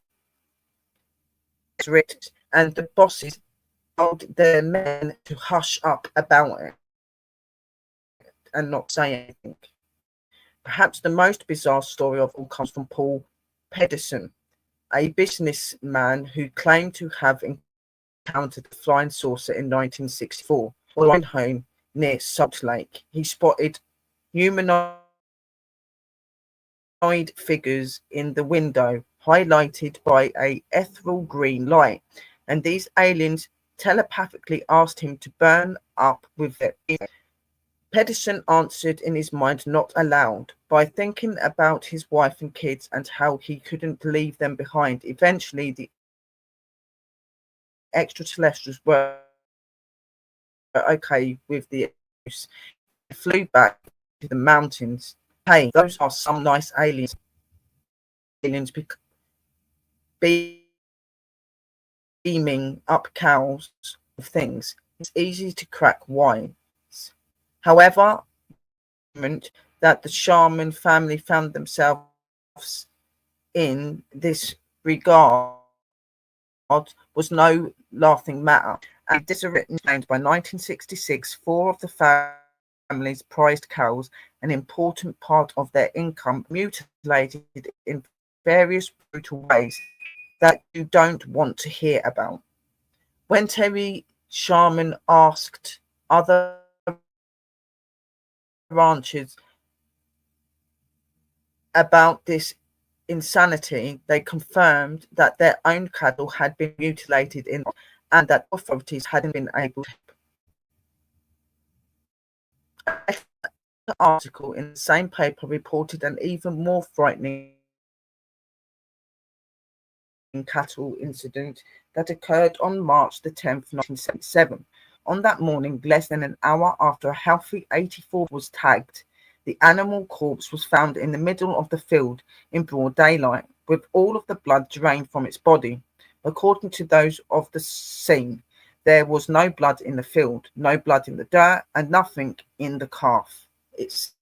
script, and the bosses told their men to hush up about it and not say anything. Perhaps the most bizarre story of all comes from Paul Pedersen, a businessman who claimed to have encountered a flying saucer in 1964 while driving home near Salt Lake. He spotted humanoid figures in the window, highlighted by a ethereal green light, and these aliens telepathically asked him to burn up with them. Pedersen answered in his mind, not aloud, by thinking about his wife and kids and how he couldn't leave them behind. Eventually, the extraterrestrials were okay with the excuse. They flew back to the mountains. Hey, those are some nice aliens. Aliens beaming up cows of things. It's easy to crack why. However, that the Sharman family found themselves in this regard was no laughing matter. And this written claimed by 1966, four of the family's prized cows, an important part of their income, mutilated in various brutal ways that you don't want to hear about. When Terry Sharman asked other ranchers about this insanity, they confirmed that their own cattle had been mutilated and that authorities hadn't been able to. An article in the same paper reported an even more frightening cattle incident that occurred on March the 10th, 1977. On that morning, less than an hour after a healthy 84 was tagged, the animal corpse was found in the middle of the field in broad daylight, with all of the blood drained from its body. According to those of the scene, there was no blood in the field, no blood in the dirt, and nothing in the calf itself.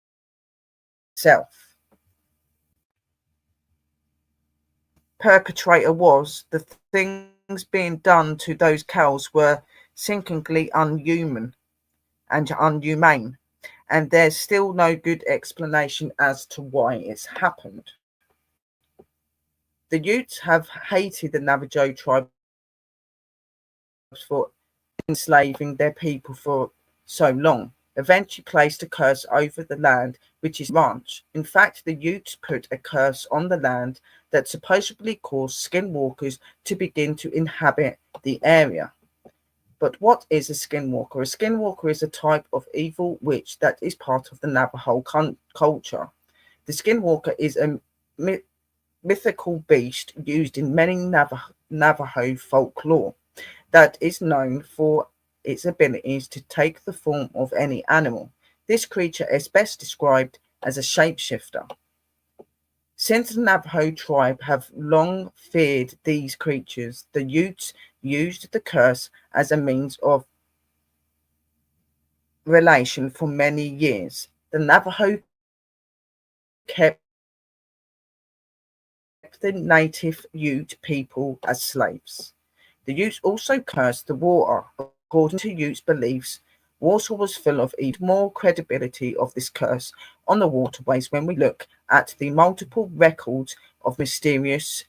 Perpetrator was, the things being done to those cows were sickeningly unhuman and inhumane, and there's still no good explanation as to why it's happened. The Utes have hated the Navajo tribes for enslaving their people for so long, eventually placed a curse over the land, which is ranch. In fact, the Utes put a curse on the land that supposedly caused skinwalkers to begin to inhabit the area. But what is a skinwalker? A skinwalker is a type of evil witch that is part of the Navajo culture. The skinwalker is a mythical beast used in many Navajo folklore that is known for its abilities to take the form of any animal. This creature is best described as a shapeshifter. Since the Navajo tribe have long feared these creatures, the Utes used the curse as a means of relation for many years. The Navajo kept the native Ute people as slaves. The Utes also cursed the water. According to Utes' beliefs, water was full of even more credibility of this curse on the waterways when we look at the multiple records of mysterious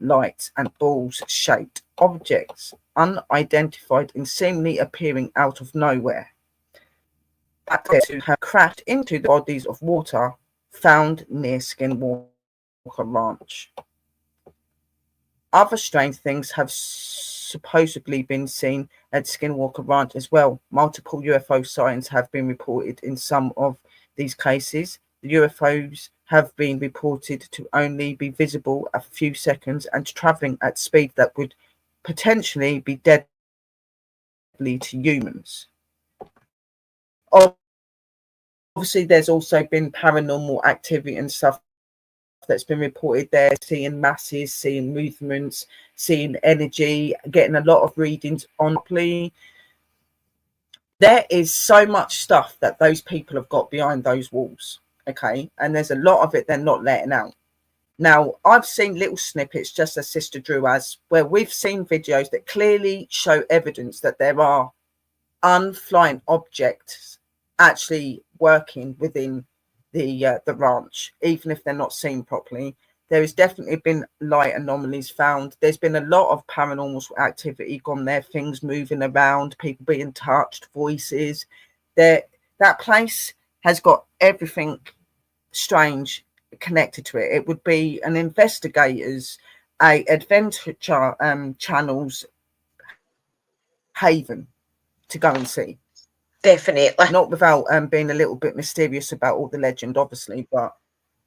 lights and balls-shaped objects, unidentified and seemingly appearing out of nowhere, that to have crashed into the bodies of water found near Skinwalker Ranch. Other strange things have supposedly been seen at Skinwalker Ranch as well. Multiple UFO sightings have been reported in some of these cases. The UFOs have been reported to only be visible a few seconds and traveling at speed that would potentially be deadly to humans. Obviously, there's also been paranormal activity and stuff that's been reported there, seeing masses, seeing movements, seeing energy, getting a lot of readings on. There is so much stuff that those people have got behind those walls, okay? And there's a lot of it they're not letting out. Now, I've seen little snippets, just as Sister Drew has, where we've seen videos that clearly show evidence that there are unflying objects actually working within the ranch, even if they're not seen properly. There has definitely been light anomalies found. There's been a lot of paranormal activity gone there, things moving around, people being touched, voices. There, that place has got everything strange connected to it. It would be an investigator's, a adventure channel's haven to go and see. Definitely. Not without being a little bit mysterious about all the legend, obviously, but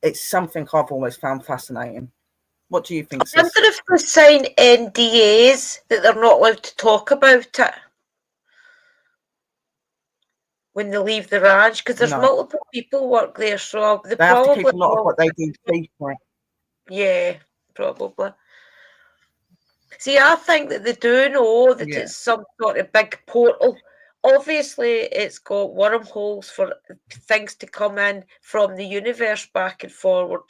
it's something I've always found fascinating. What do you think, I wonder sis? if they sign NDAs that they're not allowed to talk about it when they leave the ranch, because there's No, multiple people work there, so they they have to keep probably a lot of will. what they do secret. Yeah, probably. See, I think that they do know that Yeah, it's some sort of big portal. Obviously, it's got wormholes for things to come in from the universe back and forward,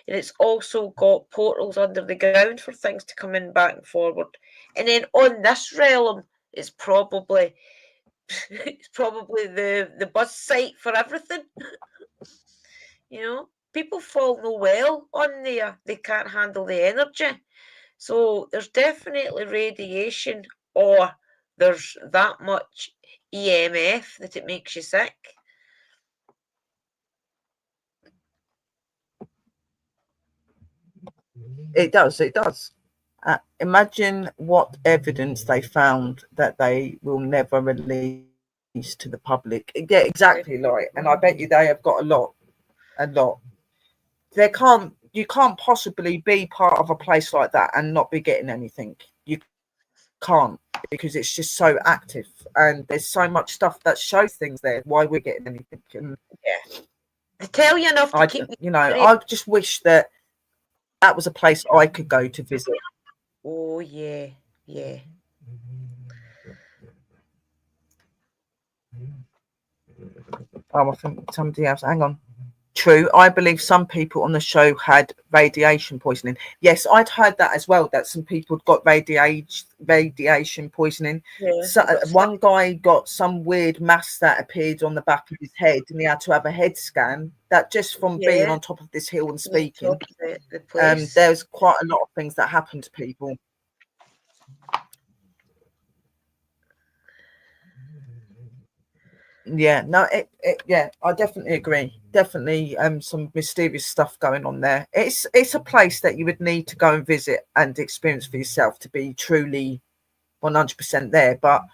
and it's also got portals under the ground for things to come in back and forward. And then on this realm, it's probably it's probably the buzz site for everything. People fall no well on there; they can't handle the energy. So there's definitely radiation, or there's that much EMF that it makes you sick. it does. It does. Imagine what evidence they found that they will never release to the public. Yeah, exactly, like, and I bet you they have got a lot. There can't, you can't possibly be part of a place like that and not be getting anything. You can't, because it's just so active, and there's so much stuff that shows things there. Why we're getting anything, and Yeah. They tell you enough to keep you curious. I just wish that that was a place I could go to visit. Oh, yeah, yeah. Oh, I think somebody else. Hang on. True. I believe some people on the show had radiation poisoning. Yes, I'd heard that as well. That some people got radiation poisoning. Yeah, So, they got stuck. one guy got some weird mass that appeared on the back of his head, and he had to have a head scan. That just from being Yeah, on top of this hill and on speaking. top of the place. There's quite a lot of things that happen to people. Yeah, no, yeah, I definitely agree. Definitely, some mysterious stuff going on there. It's a place that you would need to go and visit and experience for yourself to be truly 100% there. But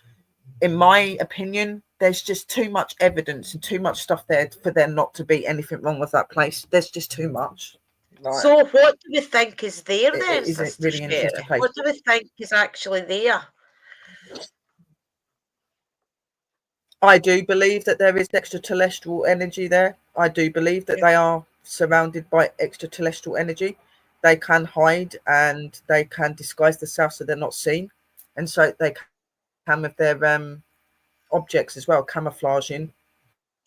in my opinion, there's just too much evidence and too much stuff there for there not to be anything wrong with that place. There's just too much. Like, So, what do we think is there it then, is a Sister really interesting Sherry? place. What do we think is actually there? I do believe that there is extraterrestrial energy there. I do believe that Yeah, they are surrounded by extraterrestrial energy. They can hide and they can disguise themselves so they're not seen. And so they can with their objects as well, camouflaging and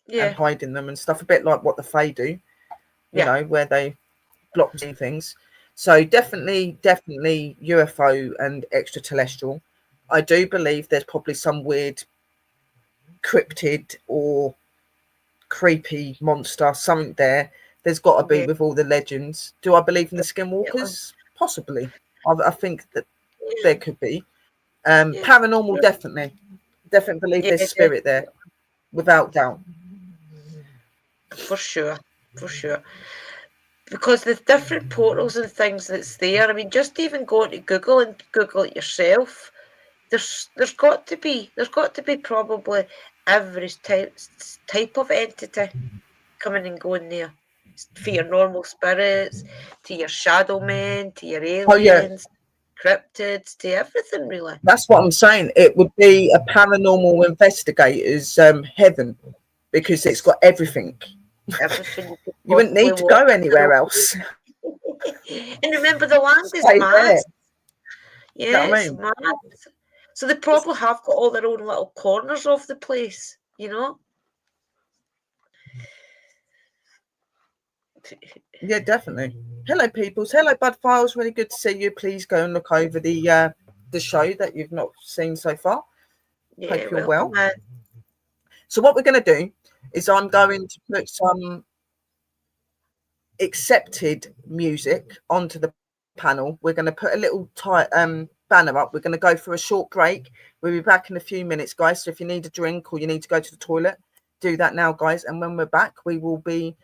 yeah, hiding them and stuff, a bit like what the Fae do, you yeah. know, where they block seeing things. So definitely UFO and extraterrestrial. I do believe there's probably some weird cryptid or creepy monster, something there. There's got to be Yeah, with all the legends. Do I believe in the definitely. skinwalkers? Possibly. I think that there Yeah, could be. yeah, Paranormal, sure. definitely. Definitely believe Yeah, there's spirit there, without doubt. for sure, for sure. Because the different portals and things that's there. I mean, just even going to Google and Google it yourself. There's got to be probably every type of entity coming and going there. For your normal spirits, to your shadow men, to your Oh yeah, aliens, cryptids, to everything really. that's what I'm saying. It would be a paranormal investigator's heaven because it's Yes, got everything. everything you could You wouldn't possibly need to want. go anywhere else. And remember, the land is Stay mad. there. You Yeah, know what I it's mean? mad. So they probably have got all their own little corners of the place, you know? Yeah, definitely. Hello, peoples. Hello, Bud Files. Really good to see you. Please go and look over the show that you've not seen so far. Yeah, Hope you're welcome well. in. So what we're going to do is I'm going to put some accepted music onto the panel. We're going to put a little banner up. We're going to go for a short break. We'll be back in a few minutes, guys. So if you need a drink or you need to go to the toilet, do that now, guys. And when we're back, we will be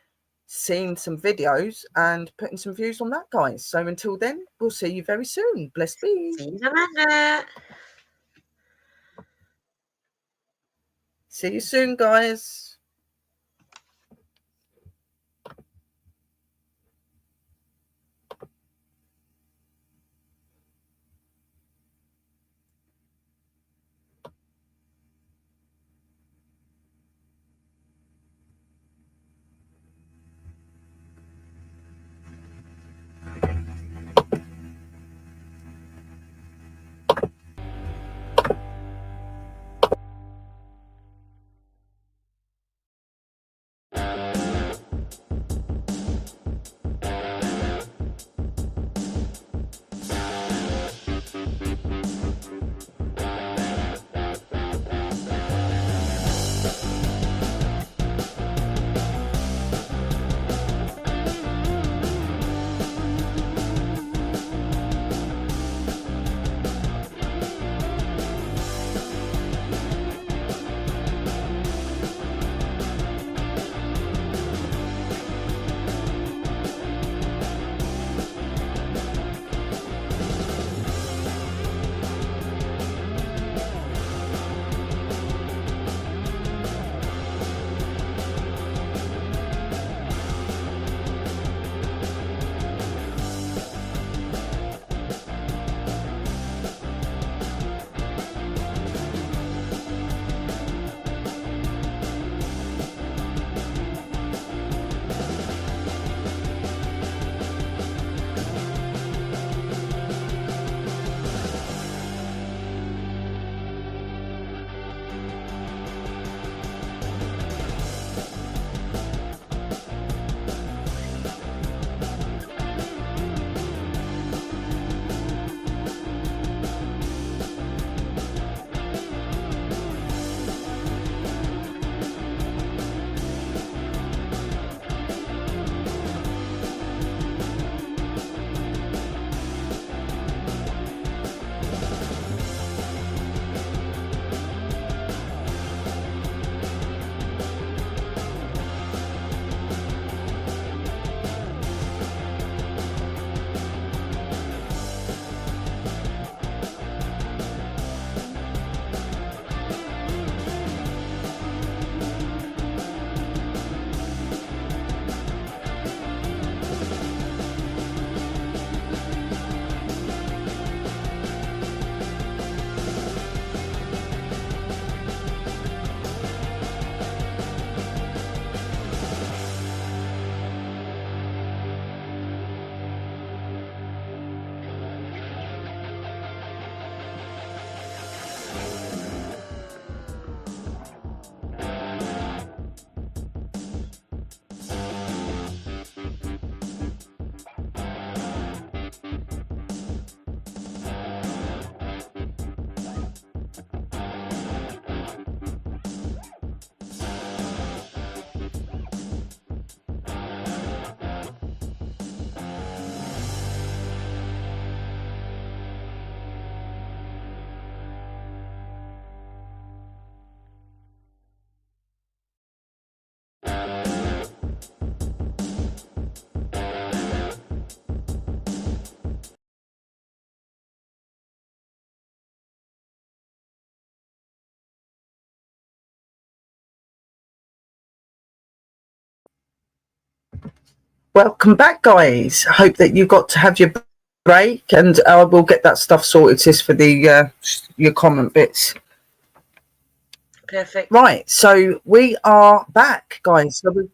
seeing some videos and putting some views on that, guys. So until then, we'll see you very soon. Blessed be. See you in a minute. See you soon, guys. Welcome back, guys. I hope that you got to have your break, and I will get that stuff sorted, sis, for the your comment bits. Perfect. Right, so we are back, guys. So we're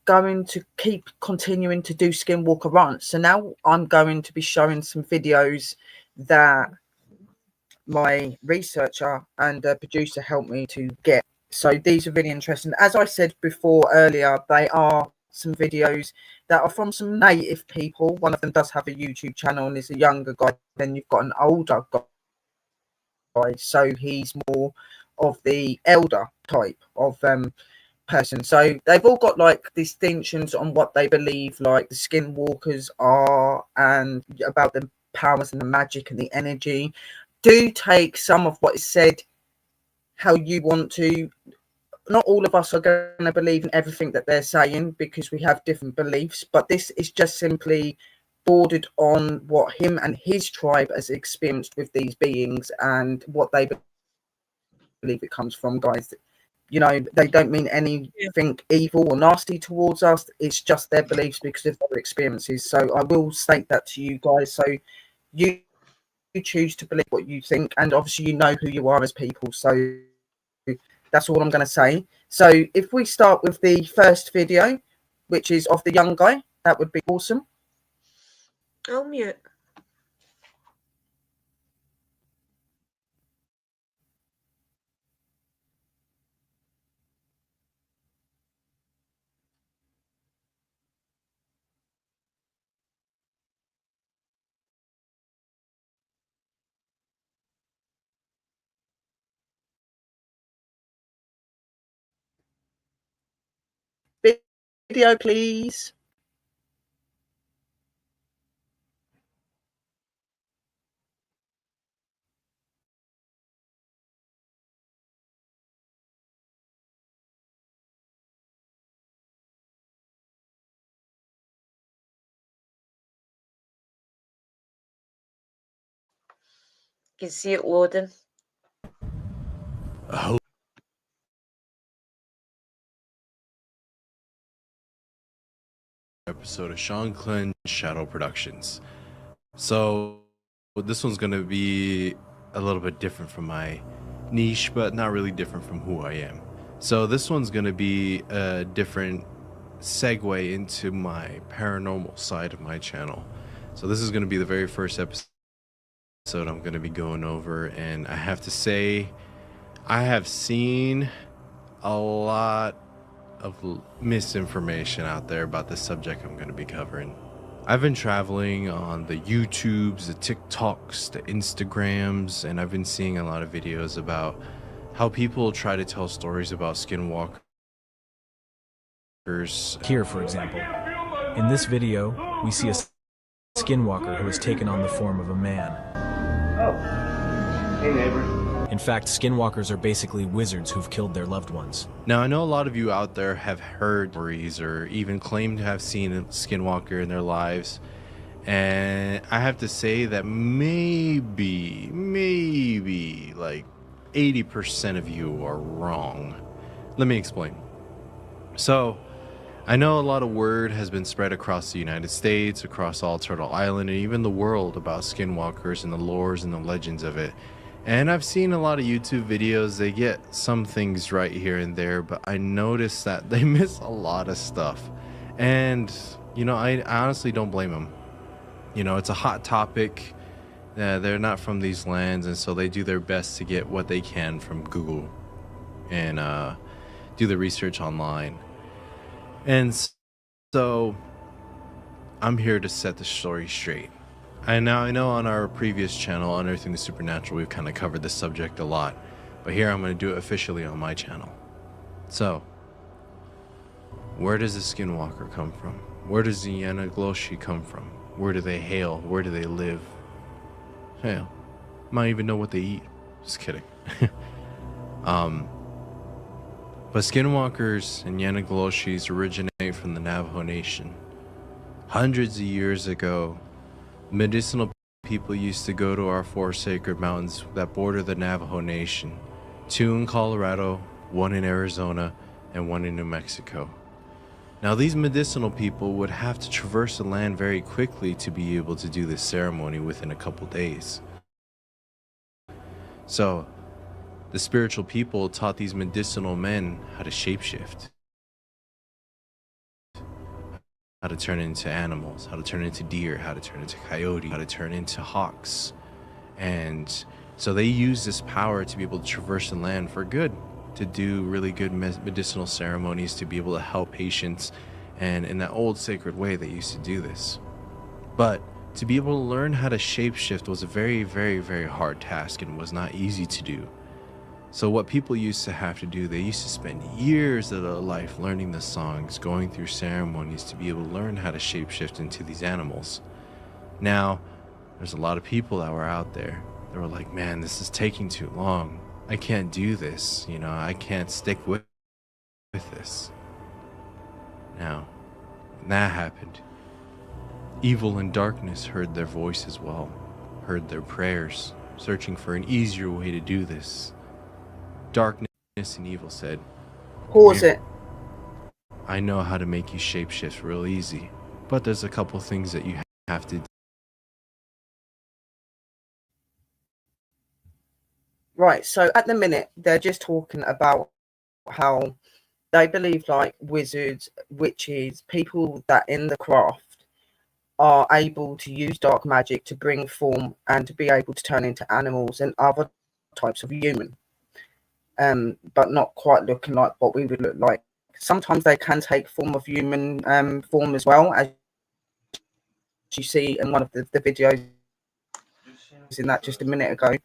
going to keep continuing to do Skinwalker runs. So now I'm going to be showing some videos that my researcher and producer helped me to get. So these are really interesting. As I said before earlier, they are some videos that are from some native people. One of them does have a YouTube channel and is a younger guy. Then you've got an older guy. So he's more of the elder type of person. So they've all got like distinctions on what they believe like the skinwalkers are and about the powers and the magic and the energy. Do take some of what is said how you want to. Not all of us are going to believe in everything that they're saying because we have different beliefs, but this is just simply bordered on what him and his tribe has experienced with these beings and what they believe it comes from, guys. You know, they don't mean anything evil or nasty towards us. It's just their beliefs because of their experiences. So I will state that to you guys. So you choose to believe what you think, and obviously you know who you are as people. So that's all I'm going to say. So if we start with the first video, which is of the young guy, that would be awesome. I'll mute. Video, please. You can see it loading. Episode of Sean Clinton Shadow Productions. So this one's gonna be a little bit different from my niche, but not really different from who I am. So this one's gonna be a different segue into my paranormal side of my channel. So this is gonna be the very first episode I'm gonna be going over, and I have to say I have seen a lot of misinformation out there about the subject I'm going to be covering. I've been traveling on the YouTubes, the TikToks, the Instagrams, and I've been seeing a lot of videos about how people try to tell stories about skinwalkers. Here, for example, in this video, we see a skinwalker who has taken on the form of a man. Oh, hey neighbor. In fact, skinwalkers are basically wizards who've killed their loved ones. Now, I know a lot of you out there have heard stories or even claimed to have seen a skinwalker in their lives. And I have to say that maybe like 80% of you are wrong. Let me explain. So, I know a lot of word has been spread across the United States, across all Turtle Island, and even the world about skinwalkers and the lores and the legends of it. And I've seen a lot of YouTube videos. They get some things right here and there, but I noticed that they miss a lot of stuff. And, you know, I honestly don't blame them. You know, it's a hot topic. They're not from these lands, and so they do their best to get what they can from Google and do the research online. And so I'm here to set the story straight. And now I know on our previous channel, Unearthing the Supernatural, we've kind of covered this subject a lot. But here I'm going to do it officially on my channel. So, where does the Skinwalker come from? Where does the Yanagloshi come from? Where do they hail? Where do they live? Hell, might even know what they eat. Just kidding. But Skinwalkers and Yanagloshis originate from the Navajo Nation. Hundreds of years ago, medicinal people used to go to our four sacred mountains that border the Navajo Nation. 2 in Colorado, 1 in Arizona, and 1 in New Mexico. Now, these medicinal people would have to traverse the land very quickly to be able to do this ceremony within a couple days. So, the spiritual people taught these medicinal men how to shapeshift, how to turn into animals, how to turn into deer, how to turn into coyote, how to turn into hawks. And so they use this power to be able to traverse the land for good, to do really good medicinal ceremonies, to be able to help patients. And in that old sacred way, they used to do this. But to be able to learn how to shapeshift was a very, very, very hard task and was not easy to do. So what people used to have to do, they used to spend years of their life learning the songs, going through ceremonies to be able to learn how to shapeshift into these animals. Now, there's a lot of people that were out there that were like, man, this is taking too long. I can't do this. I can't stick with this. Now, when that happened, evil and darkness heard their voice as well, heard their prayers, searching for an easier way to do this. Darkness and evil said, Pause it. I know how to make you shapeshift real easy, but there's a couple things that you have to do. Right, so at the minute, they're just talking about how they believe like wizards, witches, people that in the craft are able to use dark magic to bring form and to be able to turn into animals and other types of human. But not quite looking like what we would look like. Sometimes they can take form of human form as well, as you see in one of the videos in that just a minute ago.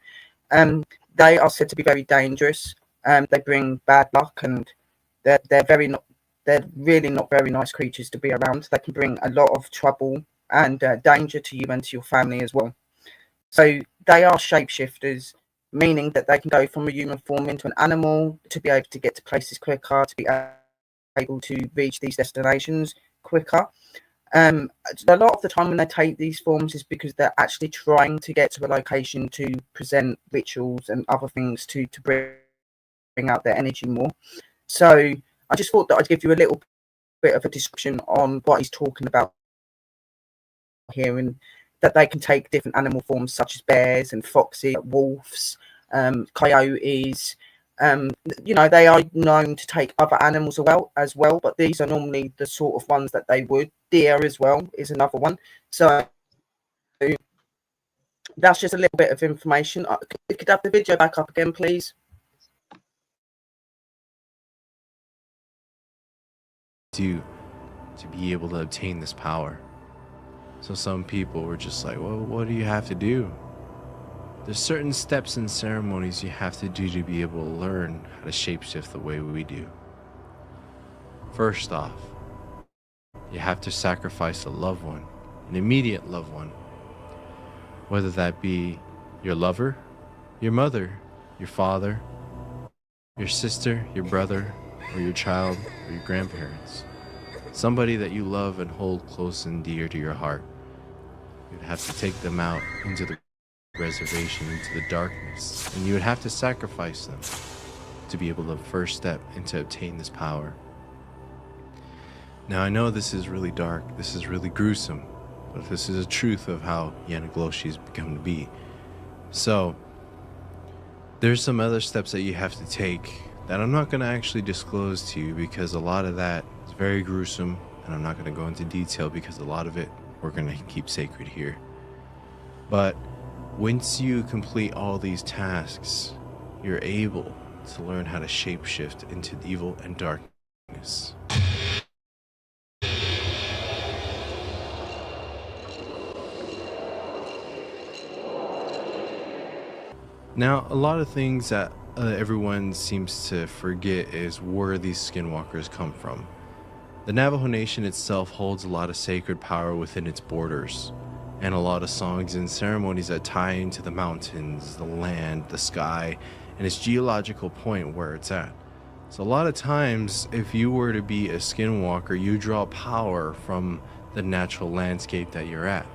They are said to be very dangerous. They bring bad luck, and they're really not very nice creatures to be around. They can bring a lot of trouble and danger to you and to your family as well. So they are shapeshifters, meaning that they can go from a human form into an animal to be able to get to places quicker, to be able to reach these destinations quicker. A lot of the time when they take these forms is because they're actually trying to get to a location to present rituals and other things to bring out their energy more. So I just thought that I'd give you a little bit of a description on what he's talking about here, and that they can take different animal forms such as bears and foxes, wolves, coyotes. They are known to take other animals as well, but these are normally the sort of ones that they would. Deer as well is another one. So that's just a little bit of information. You could have the video back up again, please. To be able to obtain this power. So some people were just like, well, what do you have to do? There's certain steps and ceremonies you have to do to be able to learn how to shapeshift the way we do. First off, you have to sacrifice a loved one, an immediate loved one. Whether that be your lover, your mother, your father, your sister, your brother, or your child, or your grandparents. Somebody that you love and hold close and dear to your heart. You'd have to take them out into the reservation, into the darkness, and you would have to sacrifice them to be able to first step and to obtain this power. Now I know this is really dark, this is really gruesome, but this is a truth of how Yanagloshi has become to be. So there's some other steps that you have to take that I'm not going to actually disclose to you, because a lot of that is very gruesome, and I'm not going to go into detail because a lot of it we're going to keep sacred here. But once you complete all these tasks, you're able to learn how to shapeshift into evil and darkness. Now, a lot of things that everyone seems to forget is where these skinwalkers come from. The Navajo Nation itself holds a lot of sacred power within its borders, and a lot of songs and ceremonies that tie into the mountains, the land, the sky, and its geological point where it's at. So a lot of times, if you were to be a skinwalker, you draw power from the natural landscape that you're at.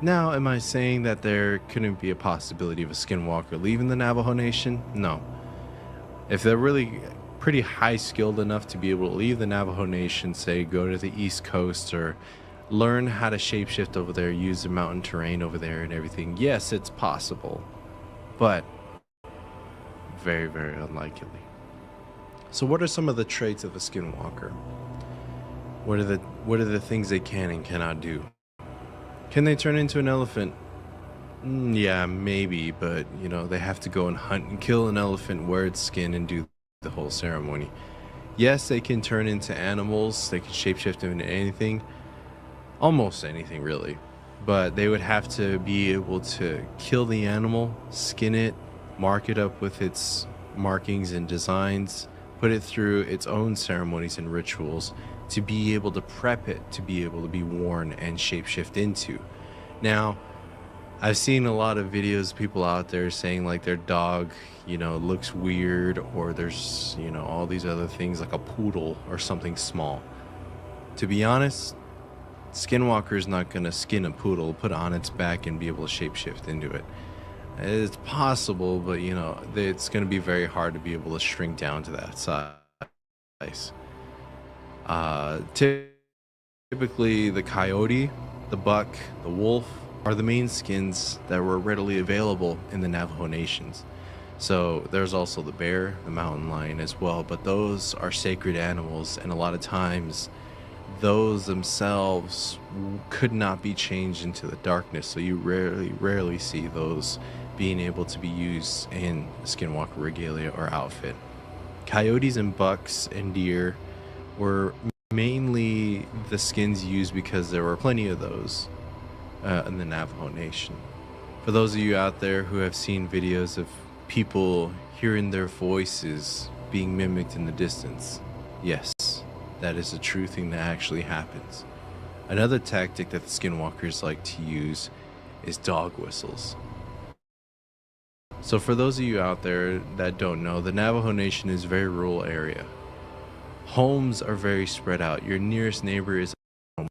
Now, am I saying that there couldn't be a possibility of a skinwalker leaving the Navajo Nation? No. If they're really pretty high skilled enough to be able to leave the Navajo Nation, say go to the East Coast or learn how to shapeshift over there, use the mountain terrain over there and everything. Yes, it's possible, but very, very unlikely. So what are some of the traits of a skinwalker? What are the things they can and cannot do? Can they turn into an elephant? Yeah, maybe, but they have to go and hunt and kill an elephant, wear its skin, and do the whole ceremony. Yes, they can turn into animals. They can shapeshift into anything, almost anything really, but they would have to be able to kill the animal, skin it, mark it up with its markings and designs, put it through its own ceremonies and rituals to be able to prep it to be able to be worn and shapeshift into. Now, I've seen a lot of videos of people out there saying like their dog, looks weird, or there's, all these other things like a poodle or something small. To be honest, Skinwalker is not going to skin a poodle, put it on its back, and be able to shapeshift into it. It's possible, but it's going to be very hard to be able to shrink down to that size. Typically, the coyote, the buck, the wolf are the main skins that were readily available in the Navajo Nations. So there's also the bear, the mountain lion as well, but those are sacred animals, and a lot of times those themselves could not be changed into the darkness, so you rarely see those being able to be used in skinwalker regalia or outfit. Coyotes and bucks and deer were mainly the skins used because there were plenty of those in the Navajo Nation. For those of you out there who have seen videos of people hearing their voices being mimicked in the distance, yes, that is a true thing that actually happens. Another tactic that the skinwalkers like to use is dog whistles. So for those of you out there that don't know, the Navajo Nation is a very rural area. Homes are very spread out. Your nearest neighbor is a home.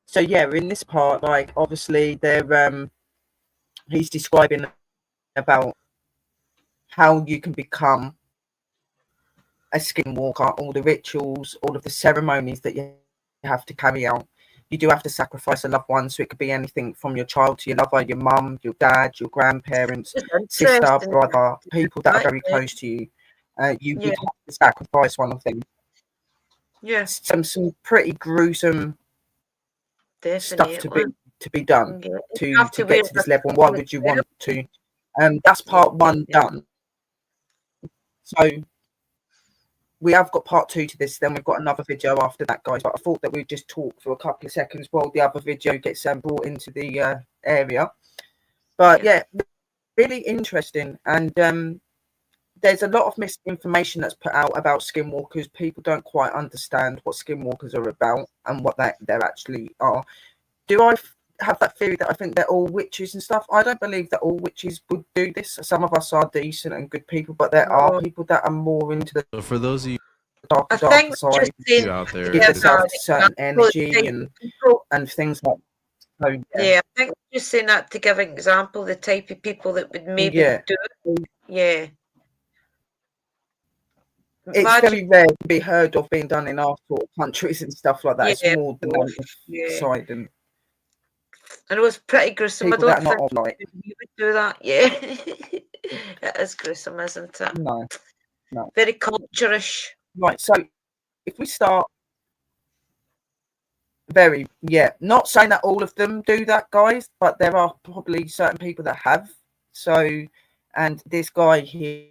So yeah, in this part, like obviously they're he's describing about how you can become a skinwalker, all the rituals, all of the ceremonies that you have to carry out. You do have to sacrifice a loved one, so it could be anything from your child to your lover, your mum, your dad, your grandparents, sister, brother, people that are very close to you. You would have to sacrifice one of them. Yes, some pretty gruesome stuff to be done to get to this level. And why would you want to? That's part one done. So we have got part two to this. Then we've got another video after that, guys. But I thought that we'd just talk for a couple of seconds while the other video gets brought into the area. But yeah, really interesting. And there's a lot of misinformation that's put out about skinwalkers. People don't quite understand what skinwalkers are about and what they actually are. Do I have that theory that I think they're all witches and stuff? I don't believe that all witches would do this. Some of us are decent and good people, but there are people that are more into the So for those of you darker side, out there, give themselves a certain energy and things like that. So, I think just saying that to give an example, the type of people that would maybe do it. Yeah. It's very rare to be heard of being done in our sort of countries and stuff like that. It's more the native side. And it was pretty gruesome. I don't think you would do that. Yeah. It is gruesome, isn't it? No. Very culturish. Right, so if we start not saying that all of them do that, guys, but there are probably certain people that have. So, and this guy here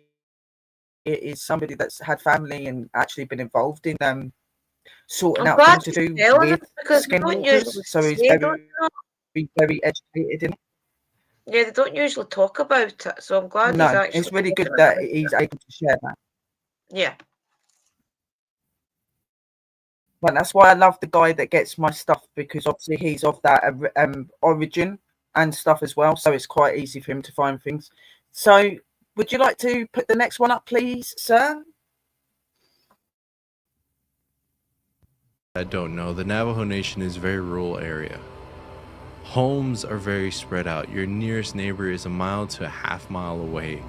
is somebody that's had family and actually been involved in sorting out things to do with skinwalkers. So he's very educated in it. Yeah, they don't usually talk about it, so I'm glad he's actually. It's really good that he's able to share that. Yeah. Well, that's why I love the guy that gets my stuff, because obviously he's of that origin and stuff as well, so it's quite easy for him to find things. So would you like to put the next one up, please, sir? that don't know, the Navajo Nation is a very rural area. Homes are very spread out. Your nearest neighbor is a mile to a half mile away.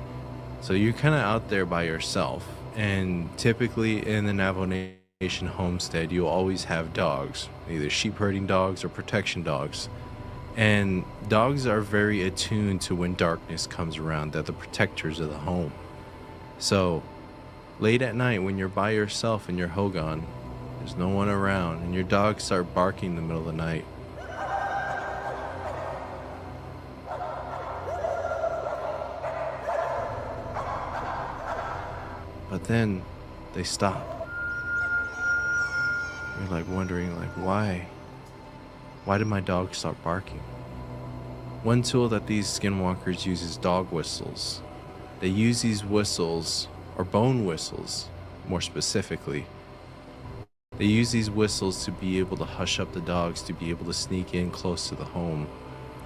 So you're kind of out there by yourself. And typically in the Navajo Nation homestead, you'll always have dogs, either sheep herding dogs or protection dogs. And dogs are very attuned to when darkness comes around. They're the protectors of the home. So late at night when you're by yourself in your hogan, there's no one around, and your dogs start barking in the middle of the night. But then they stop. You're like wondering, like, why? Why did my dog stop barking? One tool that these skinwalkers use is dog whistles. They use these whistles, or bone whistles, more specifically. They use these whistles to be able to hush up the dogs, to be able to sneak in close to the home.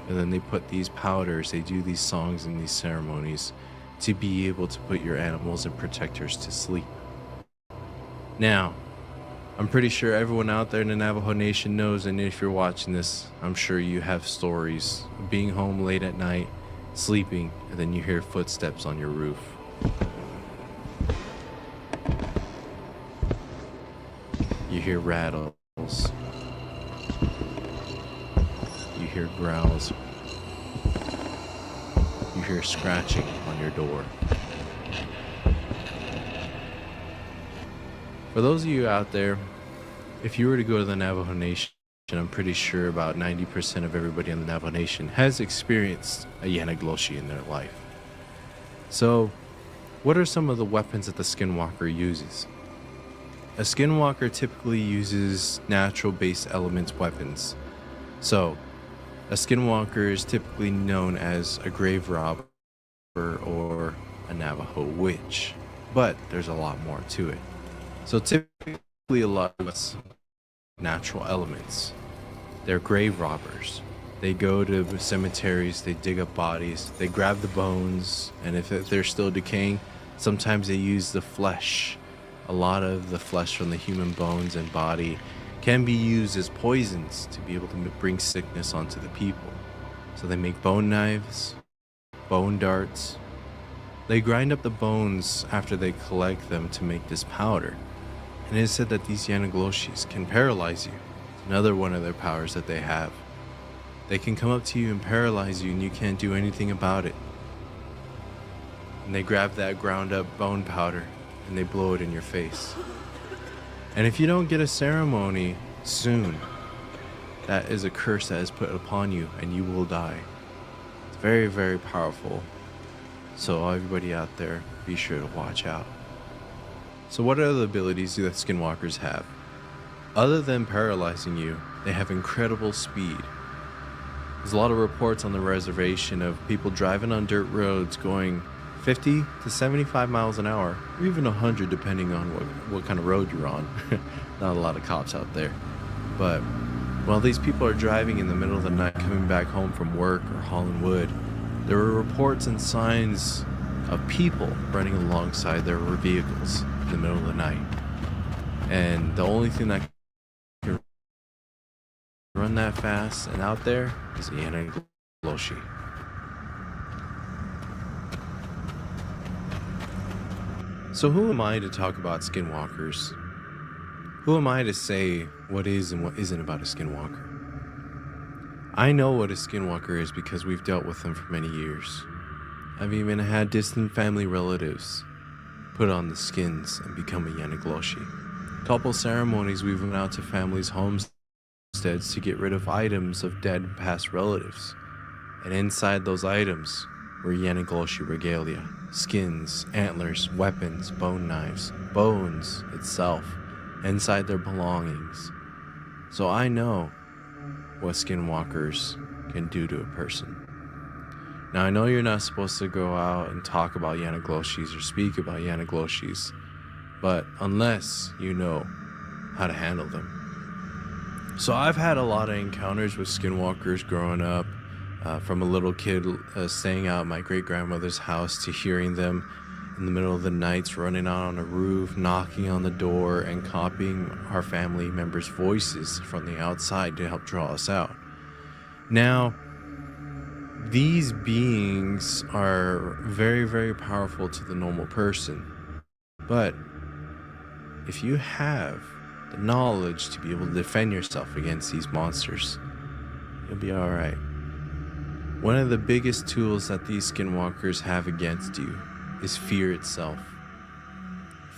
And then they put these powders, they do these songs and these ceremonies to be able to put your animals and protectors to sleep. Now, I'm pretty sure everyone out there in the Navajo Nation knows, and if you're watching this, I'm sure you have stories of being home late at night, sleeping, and then you hear footsteps on your roof. You hear rattles. You hear growls. You hear scratching on your door. For those of you out there, if you were to go to the Navajo Nation, I'm pretty sure about 90% of everybody in the Navajo Nation has experienced a Yanagloshi in their life. So, what are some of the weapons that the Skinwalker uses? A Skinwalker typically uses natural-based elements weapons. So, a Skinwalker is typically known as a grave robber or a Navajo witch, but there's a lot more to it. So typically a lot of us natural elements. They're grave robbers. They go to cemeteries, they dig up bodies, they grab the bones, and if they're still decaying, sometimes they use the flesh. A lot of the flesh from the human bones and body can be used as poisons to be able to bring sickness onto the people. So they make bone knives, bone darts. They grind up the bones after they collect them to make this powder. And it is said that these Yanagloshis can paralyze you. It's another one of their powers that they have. They can come up to you and paralyze you and you can't do anything about it. And they grab that ground up bone powder and they blow it in your face. And if you don't get a ceremony soon, that is a curse that is put upon you and you will die. It's very, very powerful. So everybody out there, be sure to watch out. So what other abilities do the Skinwalkers have? Other than paralyzing you, they have incredible speed. There's a lot of reports on the reservation of people driving on dirt roads going 50 to 75 miles an hour, or even 100 depending on what kind of road you're on. Not a lot of cops out there. But while these people are driving in the middle of the night coming back home from work or hauling wood, there were reports and signs of people running alongside their vehicles in the middle of the night. And the only thing that can run that fast and out there is a Yanagloshi. So who am I to talk about skinwalkers? Who am I to say what is and what isn't about a skinwalker? I know what a skinwalker is because we've dealt with them for many years. I've even had distant family relatives put on the skins and become a Yanagloshi. Couple ceremonies we've went out to families' homesteads to get rid of items of dead and past relatives. And inside those items were Yanagloshi regalia, skins, antlers, weapons, bone knives, bones itself, inside their belongings. So I know what skinwalkers can do to a person. Now I know you're not supposed to go out and talk about Yanagloshis or speak about Yanagloshis, but unless you know how to handle them. So I've had a lot of encounters with skinwalkers growing up, from a little kid staying out at my great-grandmother's house to hearing them in the middle of the nights, running out on a roof, knocking on the door, and copying our family members' voices from the outside to help draw us out. Now, these beings are very, very powerful to the normal person. But if you have the knowledge to be able to defend yourself against these monsters, you'll be alright. One of the biggest tools that these skinwalkers have against you is fear itself.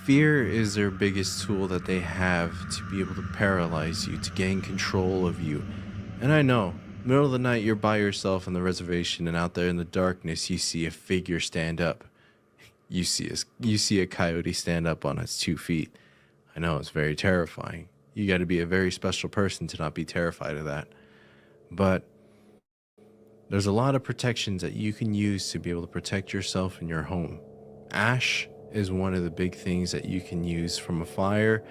Fear is their biggest tool that they have to be able to paralyze you, to gain control of you. And I know, middle of the night, you're by yourself on the reservation, and out there in the darkness, you see a figure stand up. You see a coyote stand up on its 2 feet. I know, it's very terrifying. You got to be a very special person to not be terrified of that. But there's a lot of protections that you can use to be able to protect yourself in your home. Ash is one of the big things that you can use from a fire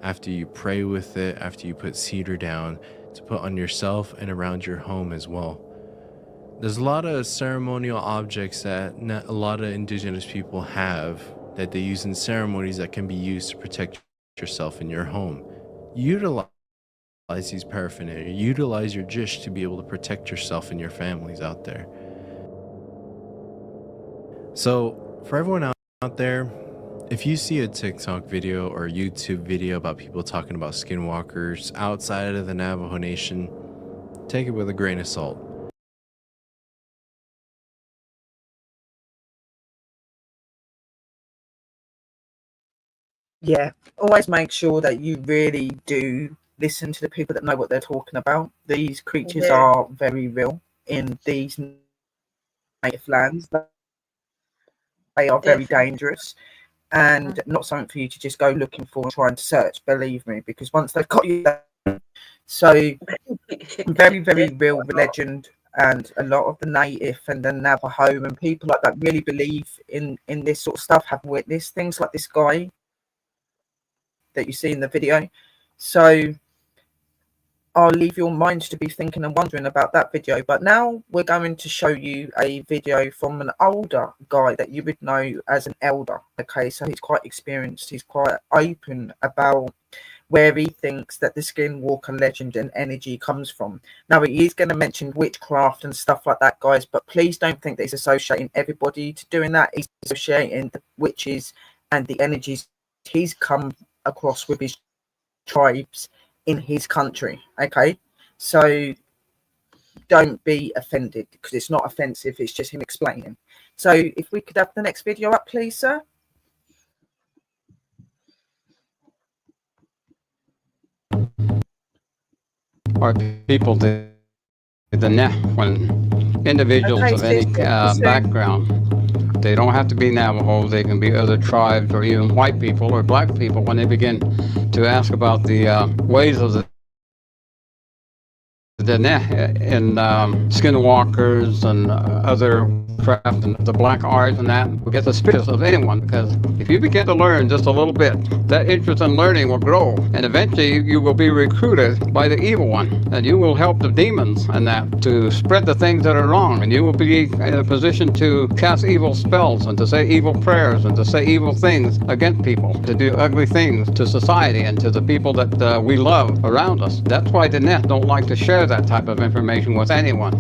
after you pray with it, after you put cedar down, to put on yourself and around your home as well. There's a lot of ceremonial objects that a lot of indigenous people have that they use in ceremonies that can be used to protect yourself in your home. Utilize these paraphernalia, utilize your jish to be able to protect yourself and your families out there. So for everyone out there, if you see a TikTok video or a YouTube video about people talking about skinwalkers outside of the Navajo Nation, take it with a grain of salt. Yeah, always make sure that you really do listen to the people that know what they're talking about. These creatures are very real in these native lands. They are very dangerous and not something for you to just go looking for and trying to search, believe me, because once they've got you there. So very, very real legend, and a lot of the native and the Navajo and people like that really believe in this sort of stuff, have witnessed things like this guy that you see in the video. So I'll leave your mind to be thinking and wondering about that video. But now we're going to show you a video from an older guy that you would know as an elder. Okay, so he's quite experienced, he's quite open about where he thinks that the skinwalker legend and energy comes from. Now, he is going to mention witchcraft and stuff like that, guys, but please don't think that he's associating everybody to doing that. He's associating the witches and the energies he's come across with his tribes in his country. Okay, so don't be offended, because it's not offensive, it's just him explaining. So if we could have the next video up, please, sir. Or people the when individuals of any background. They don't have to be Navajo, they can be other tribes or even white people or black people. When they begin to ask about the ways of the in skinwalkers and other craft and the black arts and that, we get the spirits of anyone, because if you begin to learn just a little bit, that interest in learning will grow, and eventually you will be recruited by the evil one, and you will help the demons and that to spread the things that are wrong, and you will be in a position to cast evil spells and to say evil prayers and to say evil things against people, to do ugly things to society and to the people that we love around us. That's why the net don't like to share that type of information with anyone.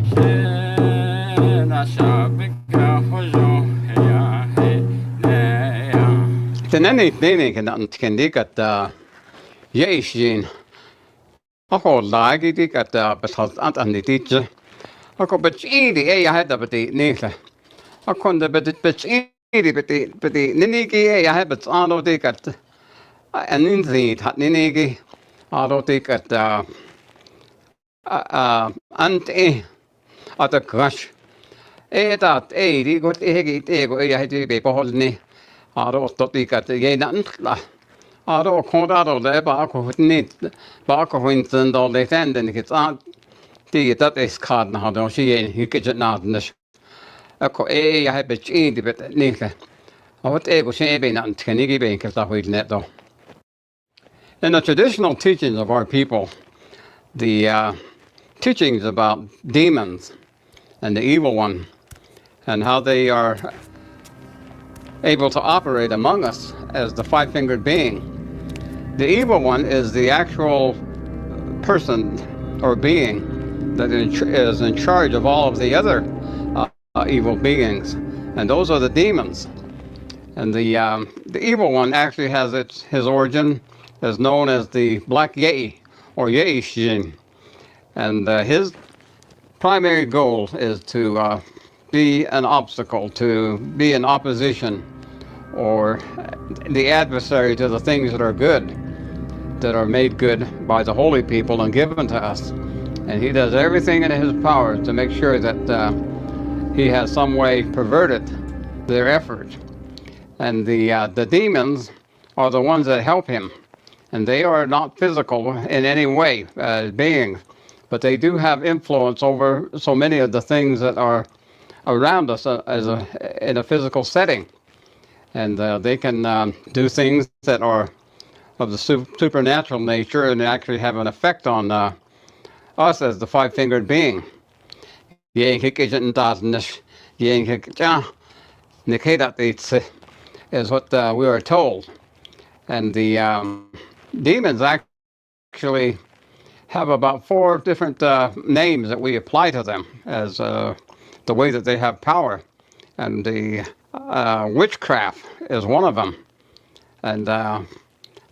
Teneni can dig at Yashin. Ako lagi dig at Basalt and the teacher. Ako but easy, I had the Nisa. Ako the but easy, but the Niniki, I had but Arno dig at an indeed had Niniki, Arno dig at Ante at a crush. That he got I had to be beholden. I don't think at the gate. I don't call out of the back of it. Back of Winston, all they send and it's out. That is card now, don't she? You get it now. I had been cheated, but Nika. I would able to say, not can you give in because I would net though. In the traditional teachings of our people, the teachings about demons and the evil one, and how they are able to operate among us as the five-fingered being. The evil one is the actual person or being that is in charge of all of the other evil beings, and those are the demons. And the evil one actually has his origin as known as the Black Yei or Yeishin, and his primary goal is to be an obstacle, to be an opposition, or the adversary to the things that are good, that are made good by the holy people and given to us. And he does everything in his power to make sure that he has some way perverted their effort. And the demons are the ones that help him, and they are not physical in any way beings, but they do have influence over so many of the things that are around us in a physical setting, and they can do things that are of the supernatural nature and actually have an effect on us as the five-fingered being. Is what we are told. And the demons actually have about 4 different names that we apply to them as the way that they have power. And the witchcraft is one of them. And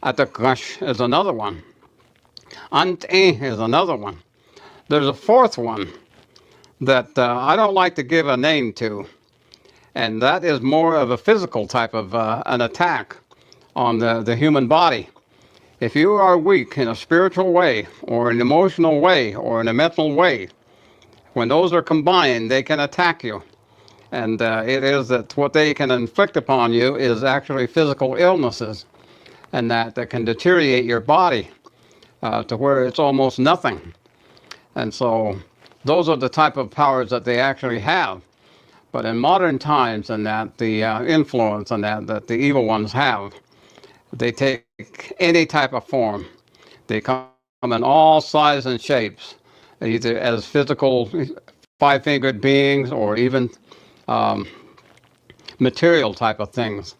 Atakash is another one. Ante is another one. There's a 4th one that I don't like to give a name to, and that is more of a physical type of an attack on the human body. If you are weak in a spiritual way, or an emotional way, or in a mental way, when those are combined, they can attack you. And it is that what they can inflict upon you is actually physical illnesses, and that can deteriorate your body to where it's almost nothing. And so those are the type of powers that they actually have. But in modern times, and that the influence and that the evil ones have, they take any type of form. They come in all sizes and shapes, either as physical five-fingered beings or even material type of things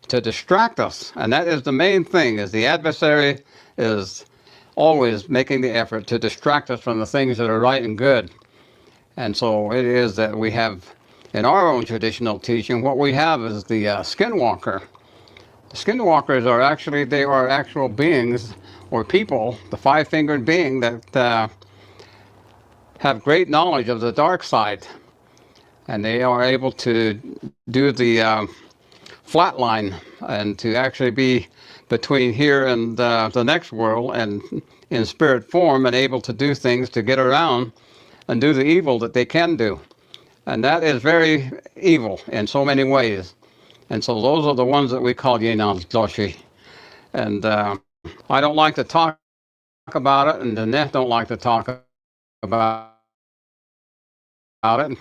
to distract us. And that is the main thing, is the adversary is always making the effort to distract us from the things that are right and good. And so it is that we have, in our own traditional teaching, what we have is the skinwalker. The skinwalkers are actually, they are actual beings or people, the five-fingered being that have great knowledge of the dark side. And they are able to do the flat line and to actually be between here and the next world and in spirit form, and able to do things to get around and do the evil that they can do. And that is very evil in so many ways. And so those are the ones that we call Yenal Doshi. And I don't like to talk about it, and the Net don't like to talk about it.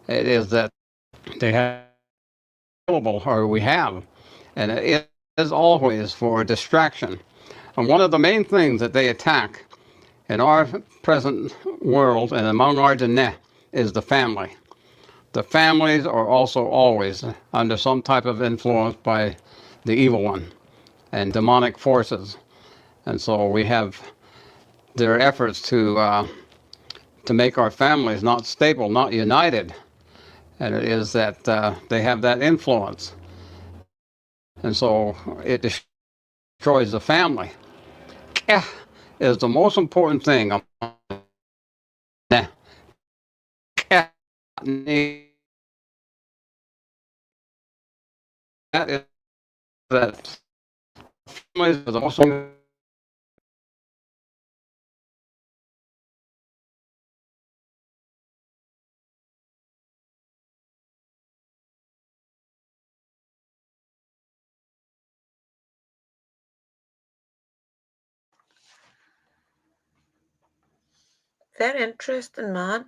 It is that they have available, or we have, and it is always for distraction. And one of the main things that they attack in our present world and among our Diné is the family. The families are also always under some type of influence by the evil one and demonic forces. And so we have their efforts to make our families not stable, not united. And it is that they have that influence. And so it destroys the family. Is the most important thing. That is that families are the most Very interesting, man.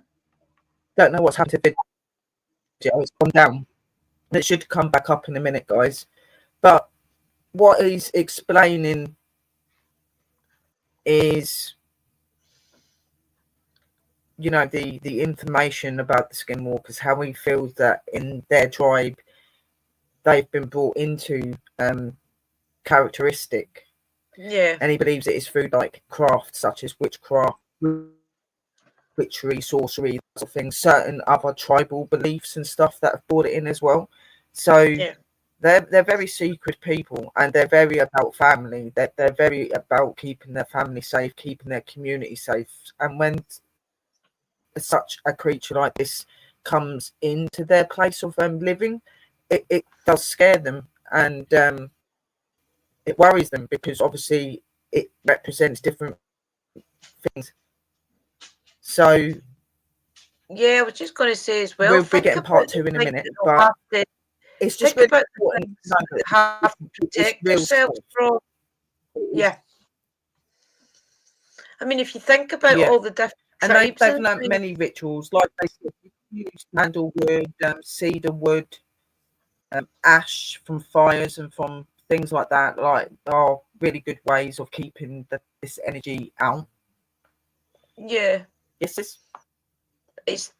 Don't know what's happened to the video. It's gone down. It should come back up in a minute, guys. But what he's explaining is you know, the information about the skinwalkers, how he feels that in their tribe they've been brought into characteristic, and he believes it is through like craft such as witchcraft, witchery, sorcery, sort of things, certain other tribal beliefs and stuff that have brought it in as well. So they're very secret people, and they're very about family. They're very about keeping their family safe, keeping their community safe. And when such a creature like this comes into their place of living, it does scare them, and it worries them, because obviously it represents different things. So I was just going to say as well, we'll be getting part 2 in a minute, but it's just think about the things that have to protect themselves from. I mean, if you think about all the different tribes, they've learned many rituals, like they said, use sandalwood, cedar wood, ash from fires and from things like that, like, are really good ways of keeping this energy out.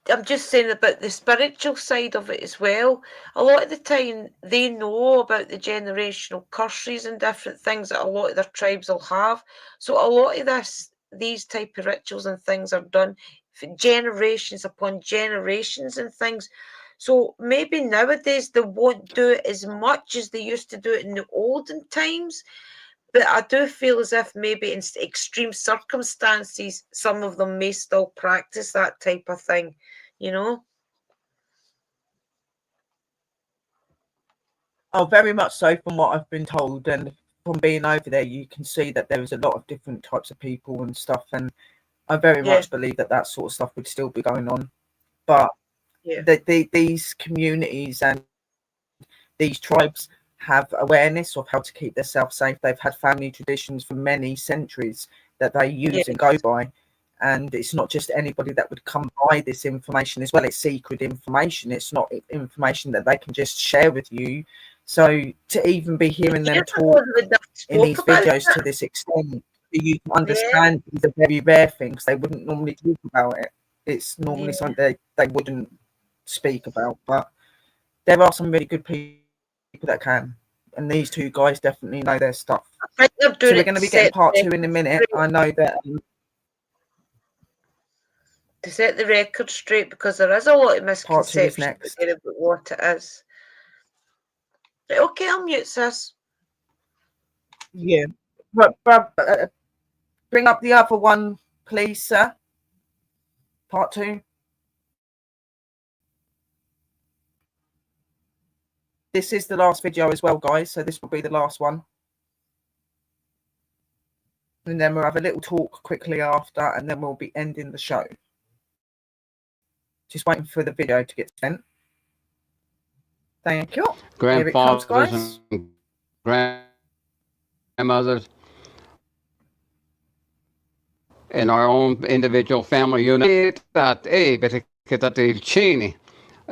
I'm just saying about the spiritual side of it as well. A lot of the time they know about the generational curses and different things that a lot of their tribes will have. So a lot of these type of rituals and things are done for generations upon generations and things. So maybe nowadays they won't do it as much as they used to do it in the olden times. But I do feel as if maybe in extreme circumstances, some of them may still practice that type of thing, you know? Oh, very much so, from what I've been told, and from being over there, you can see that there is a lot of different types of people and stuff, and I very much believe that sort of stuff would still be going on. But these communities and these tribes have awareness of how to keep themselves safe. They've had family traditions for many centuries that they use and go by. And it's not just anybody that would come by this information as well. It's secret information. It's not information that they can just share with you. So to even be hearing them talk in these videos to this extent, you can understand these are very rare things. They wouldn't normally talk about it. It's normally something they wouldn't speak about. But there are some really good people that can, and these two guys definitely know their stuff. So we're going to be getting part 2 in a minute. I know that to set the record straight, because there is a lot of misconceptions about what it is. Okay, I'll mute, sis. But bring up the other one, please, sir. Part 2. This is the last video as well, guys, so this will be the last one. And then we'll have a little talk quickly after, and then we'll be ending the show. Just waiting for the video to get sent. Thank you. Grandfathers and grandmothers in our own individual family unit.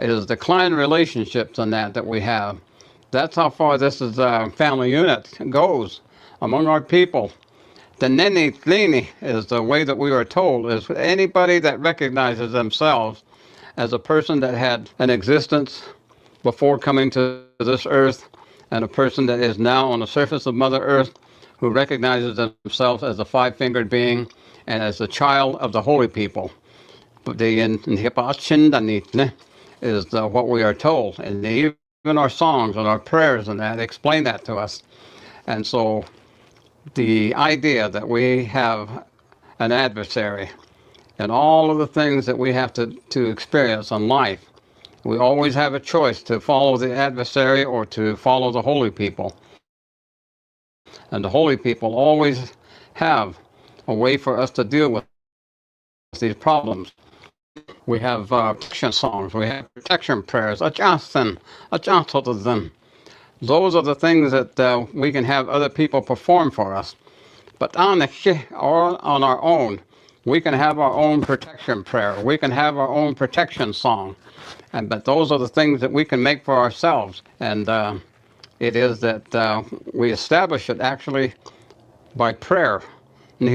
Is the client relationships on that we have. That's how far this is family unit goes among our people. The nene tlini is the way that we were told, is anybody that recognizes themselves as a person that had an existence before coming to this earth, and a person that is now on the surface of Mother Earth, who recognizes themselves as a five-fingered being and as a child of the holy people. But is what we are told, and even our songs and our prayers and that explain that to us. And so the idea that we have an adversary and all of the things that we have to experience in life, we always have a choice to follow the adversary or to follow the holy people. And the holy people always have a way for us to deal with these problems. We have protection songs, we have protection prayers, adjusting. Those are the things that we can have other people perform for us. But on our own, we can have our own protection prayer. We can have our own protection song. But those are the things that we can make for ourselves. And it is that we establish it actually by prayer. When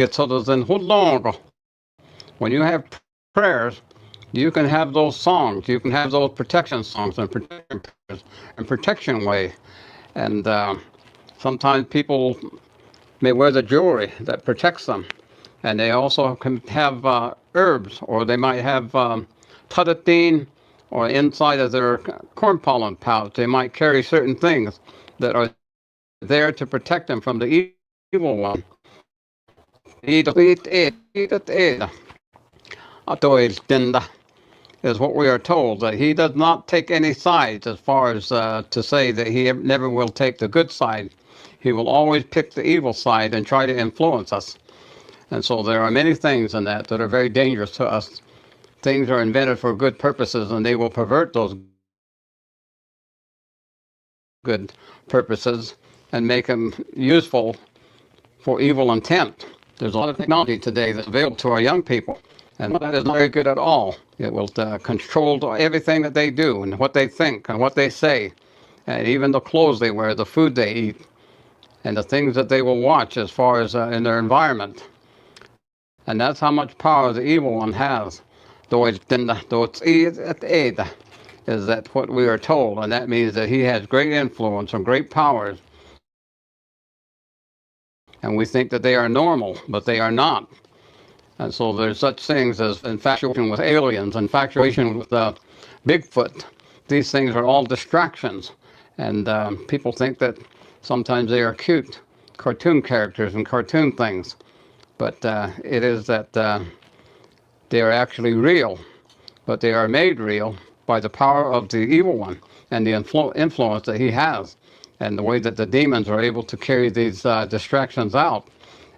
you have prayers, you can have those songs. You can have those protection songs and protection prayers and protection way. And sometimes people may wear the jewelry that protects them. And they also can have herbs, or they might have tatatine, or inside of their corn pollen pouch, they might carry certain things that are there to protect them from the evil one. Is what we are told, that he does not take any sides, as far as to say that he never will take the good side. He will always pick the evil side and try to influence us. And so there are many things in that are very dangerous to us. Things are invented for good purposes, and they will pervert those good purposes and make them useful for evil intent. There's a lot of technology today that's available to our young people, and that is not very good at all. It will control everything that they do and what they think and what they say, and even the clothes they wear, the food they eat, and the things that they will watch as far as in their environment. And that's how much power the evil one has. Is that what we are told, and that means that he has great influence and great powers. And we think that they are normal, but they are not. And so there's such things as infatuation with aliens, infatuation with Bigfoot. These things are all distractions. And people think that sometimes they are cute cartoon characters and cartoon things. But it is that they are actually real. But they are made real by the power of the evil one and the influence that he has, and the way that the demons are able to carry these distractions out.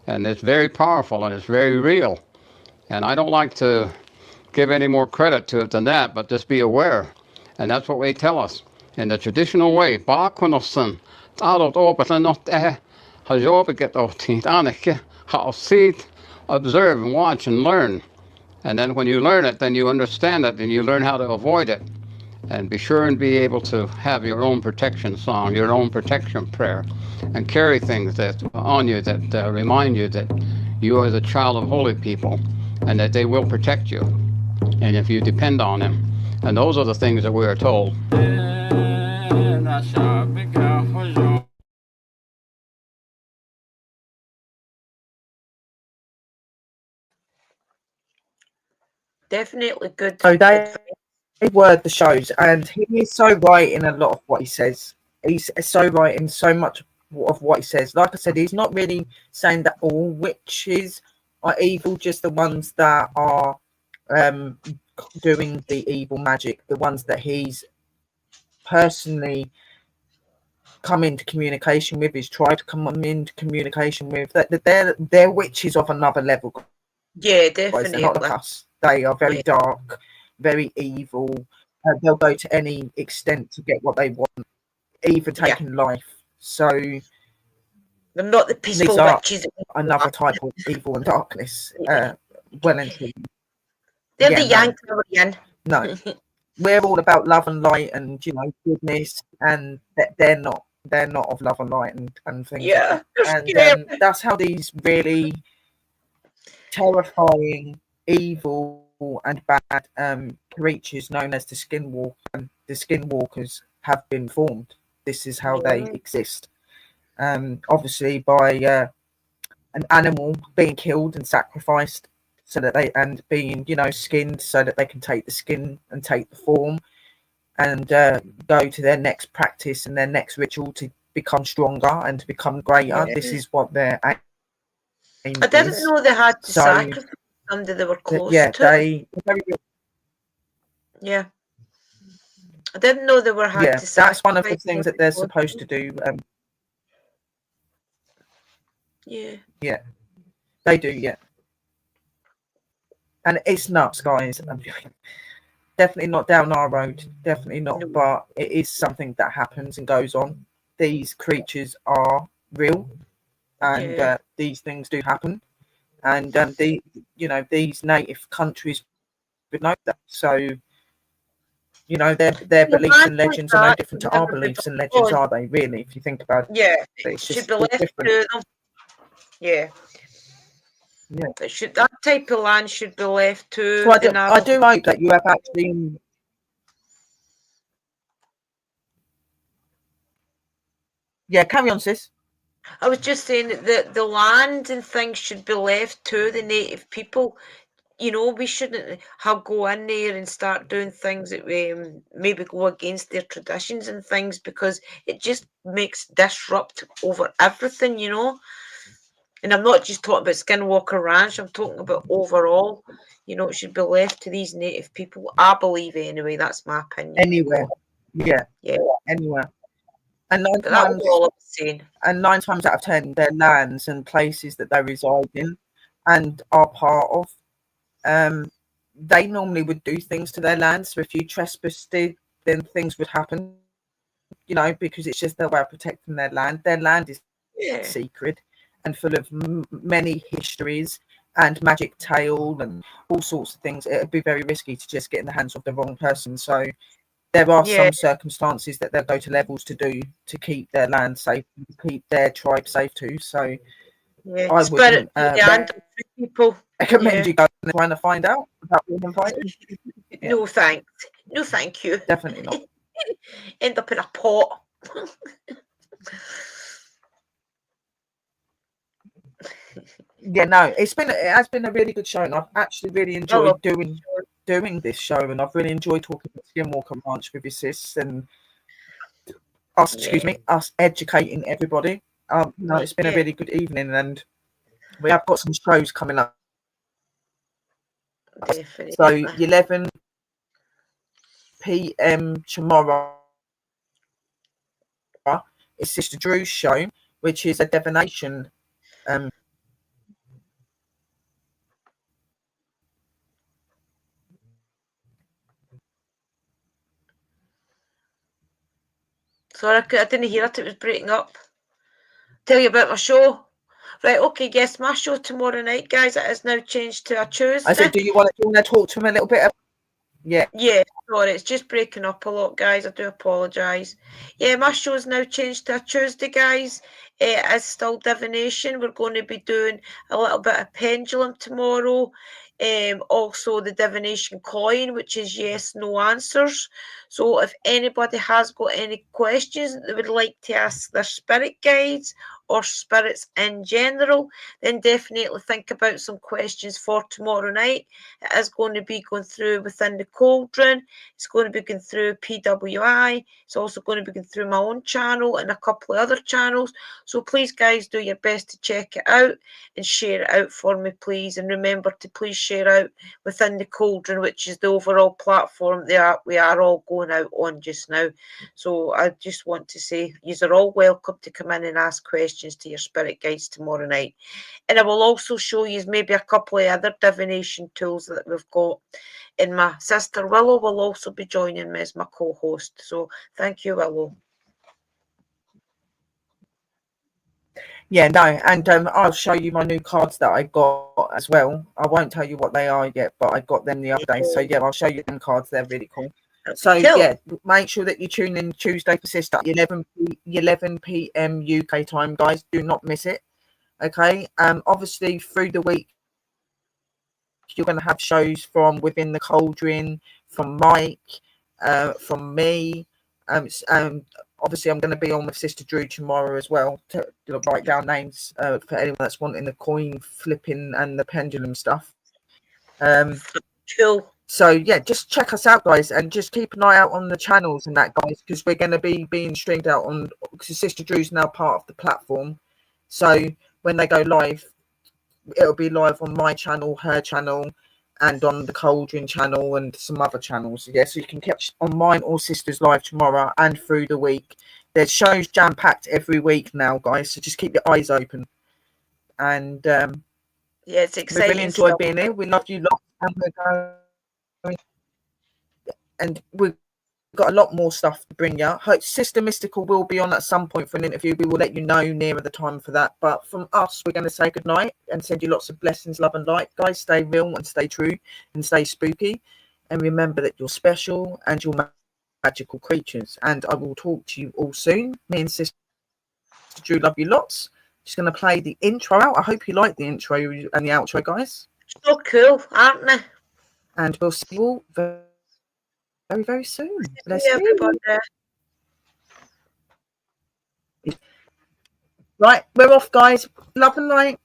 And it's very powerful, and it's very real. And I don't like to give any more credit to it than that, but just be aware. And that's what they tell us in the traditional way. Observe and watch and learn. And then when you learn it, then you understand it, and you learn how to avoid it. And be sure and be able to have your own protection song, your own protection prayer, and carry things that on you that remind you that you are the child of holy people, and that they will protect you, and if you depend on them. And those are the things that we are told. Definitely good. So they word the shows, and he is so right in a lot of what he says. He's so right in so much of what he says. Like I said, he's not really saying that all witches are evil, just the ones that are doing the evil magic, the ones that he's personally come into communication with, he's tried to come into communication with, that they're witches of another level. Yeah, definitely. They're not like us. They are very dark, very evil. They'll go to any extent to get what they want, even taking life. So they're not the peaceful witches. Another type of evil and darkness. Well into. They're the yang coming in. No, we're all about love and light and goodness, and they're not. They're not of love and light and things. Yeah, like that. And that's how these really terrifying, evil and bad creatures known as the skinwalkers have been formed. This is how they exist. Obviously by an animal being killed and sacrificed, so that they being skinned, so that they can take the skin and take the form and go to their next practice and their next ritual to become stronger and to become greater. This is what their aim is. I didn't know they had to sacrifice them that they were close to. Yeah. I didn't know they were had to sacrifice. That's one of the things that they're supposed to do. Yeah, they do. Yeah, and it's nuts, guys. Definitely not down our road. Definitely not. No. But it is something that happens and goes on. These creatures are real, and these things do happen. And these native countries would know that. So, their beliefs and legends are no different to our beliefs and legends, are they? Really, if you think about it. Yeah, it should be left to them. Yeah. Yeah. That type of land should be left to So I the do Navajo. hope that you have actually. Yeah, carry on, sis. I was just saying that the land and things should be left to the native people. You know, we shouldn't go in there and start doing things that maybe go against their traditions and things, because it just makes disrupt over everything, you know. And I'm not just talking about Skinwalker Ranch, I'm talking about overall. You know, it should be left to these native people. I believe anyway, that's my opinion. Anywhere. Yeah. Yeah. Anywhere. And nine But that was times, all I was saying. and 9 times out of 10, their lands and places that they reside in and are part of, they normally would do things to their land. So if you trespassed, then things would happen, you know, because it's just their way of protecting their land. Their land is secret and full of many histories and magic tale and all sorts of things. It would be very risky to just get in the hands of the wrong person. So there are some circumstances that they'll go to levels to do to keep their land safe, keep their tribe safe too. So I wouldn't people recommend you going and trying to find out without being invited. Yeah. No thanks. No thank you. Definitely not. End up in a pot. Yeah, no, it has been a really good show, and I've actually really enjoyed doing this show, and I've really enjoyed talking about Skinwalker Ranch with your sis and us educating everybody. No, it's been a really good evening, and we have got some shows coming up. Definitely. So 11 p.m. tomorrow is Sister Drew's show, which is a divination. Sorry, I didn't hear it. It was breaking up. Tell you about my show. Right, okay, yes, my show tomorrow night, guys. It is now changed to a Tuesday. I said, do you want to talk to him a little bit? Yeah. Yeah, sorry, it's just breaking up a lot, guys. I do apologise. Yeah, my show's now changed to a Tuesday, guys. It is still divination. We're going to be doing a little bit of pendulum tomorrow. Also the divination coin, which is yes, no answers. So if anybody has got any questions that they would like to ask their spirit guides or spirits in general, then definitely think about some questions for tomorrow night. It is going to be going through within the cauldron. It's going to be going through PWI. It's also going to be going through my own channel and a couple of other channels. So please, guys, do your best to check it out and share it out for me, please. And remember to please share out within the cauldron, which is the overall platform that we are all going out on just now. So I just want to say you are all welcome to come in and ask questions to your spirit guides tomorrow night. And I will also show you maybe a couple of other divination tools that we've got. And my sister Willow will also be joining me as my co-host. So thank you, Willow. Yeah, no, and I'll show you my new cards that I got as well. I won't tell you what they are yet, but I got them the other day. So yeah, I'll show you them cards. They're really cool. So yeah, make sure that you tune in Tuesday for Sister 11 p.m. UK time, guys. Do not miss it. Okay. Obviously through the week you're going to have shows from within the cauldron, from Mike, from me. Obviously, I'm going to be on with Sister Drew tomorrow as well to write down names for anyone that's wanting the coin flipping and the pendulum stuff. Cool. So yeah, just check us out, guys, and just keep an eye out on the channels and that, guys, because we're going to be being streamed out on. Because Sister Drew's now part of the platform, so when they go live, it'll be live on my channel, her channel, and on the Cauldron channel and some other channels. Yeah, so you can catch on mine or Sisters live tomorrow and through the week. There's shows jam-packed every week now, guys, so just keep your eyes open. And yeah, it's exciting. We really enjoyed being here. We love you lot. And we've got a lot more stuff to bring you. Hope Sister Mystical will be on at some point for an interview. We will let you know nearer the time for that. But from us, we're going to say good night and send you lots of blessings, love and light. Guys, stay real and stay true and stay spooky. And remember that you're special and you're magical creatures. And I will talk to you all soon. Me and Sister Drew love you lots. Just going to play the intro out. I hope you like the intro and the outro, guys. So cool, aren't they? And we'll see you all very, very, very soon. Let's See everybody. Right, we're off, guys. Love and light.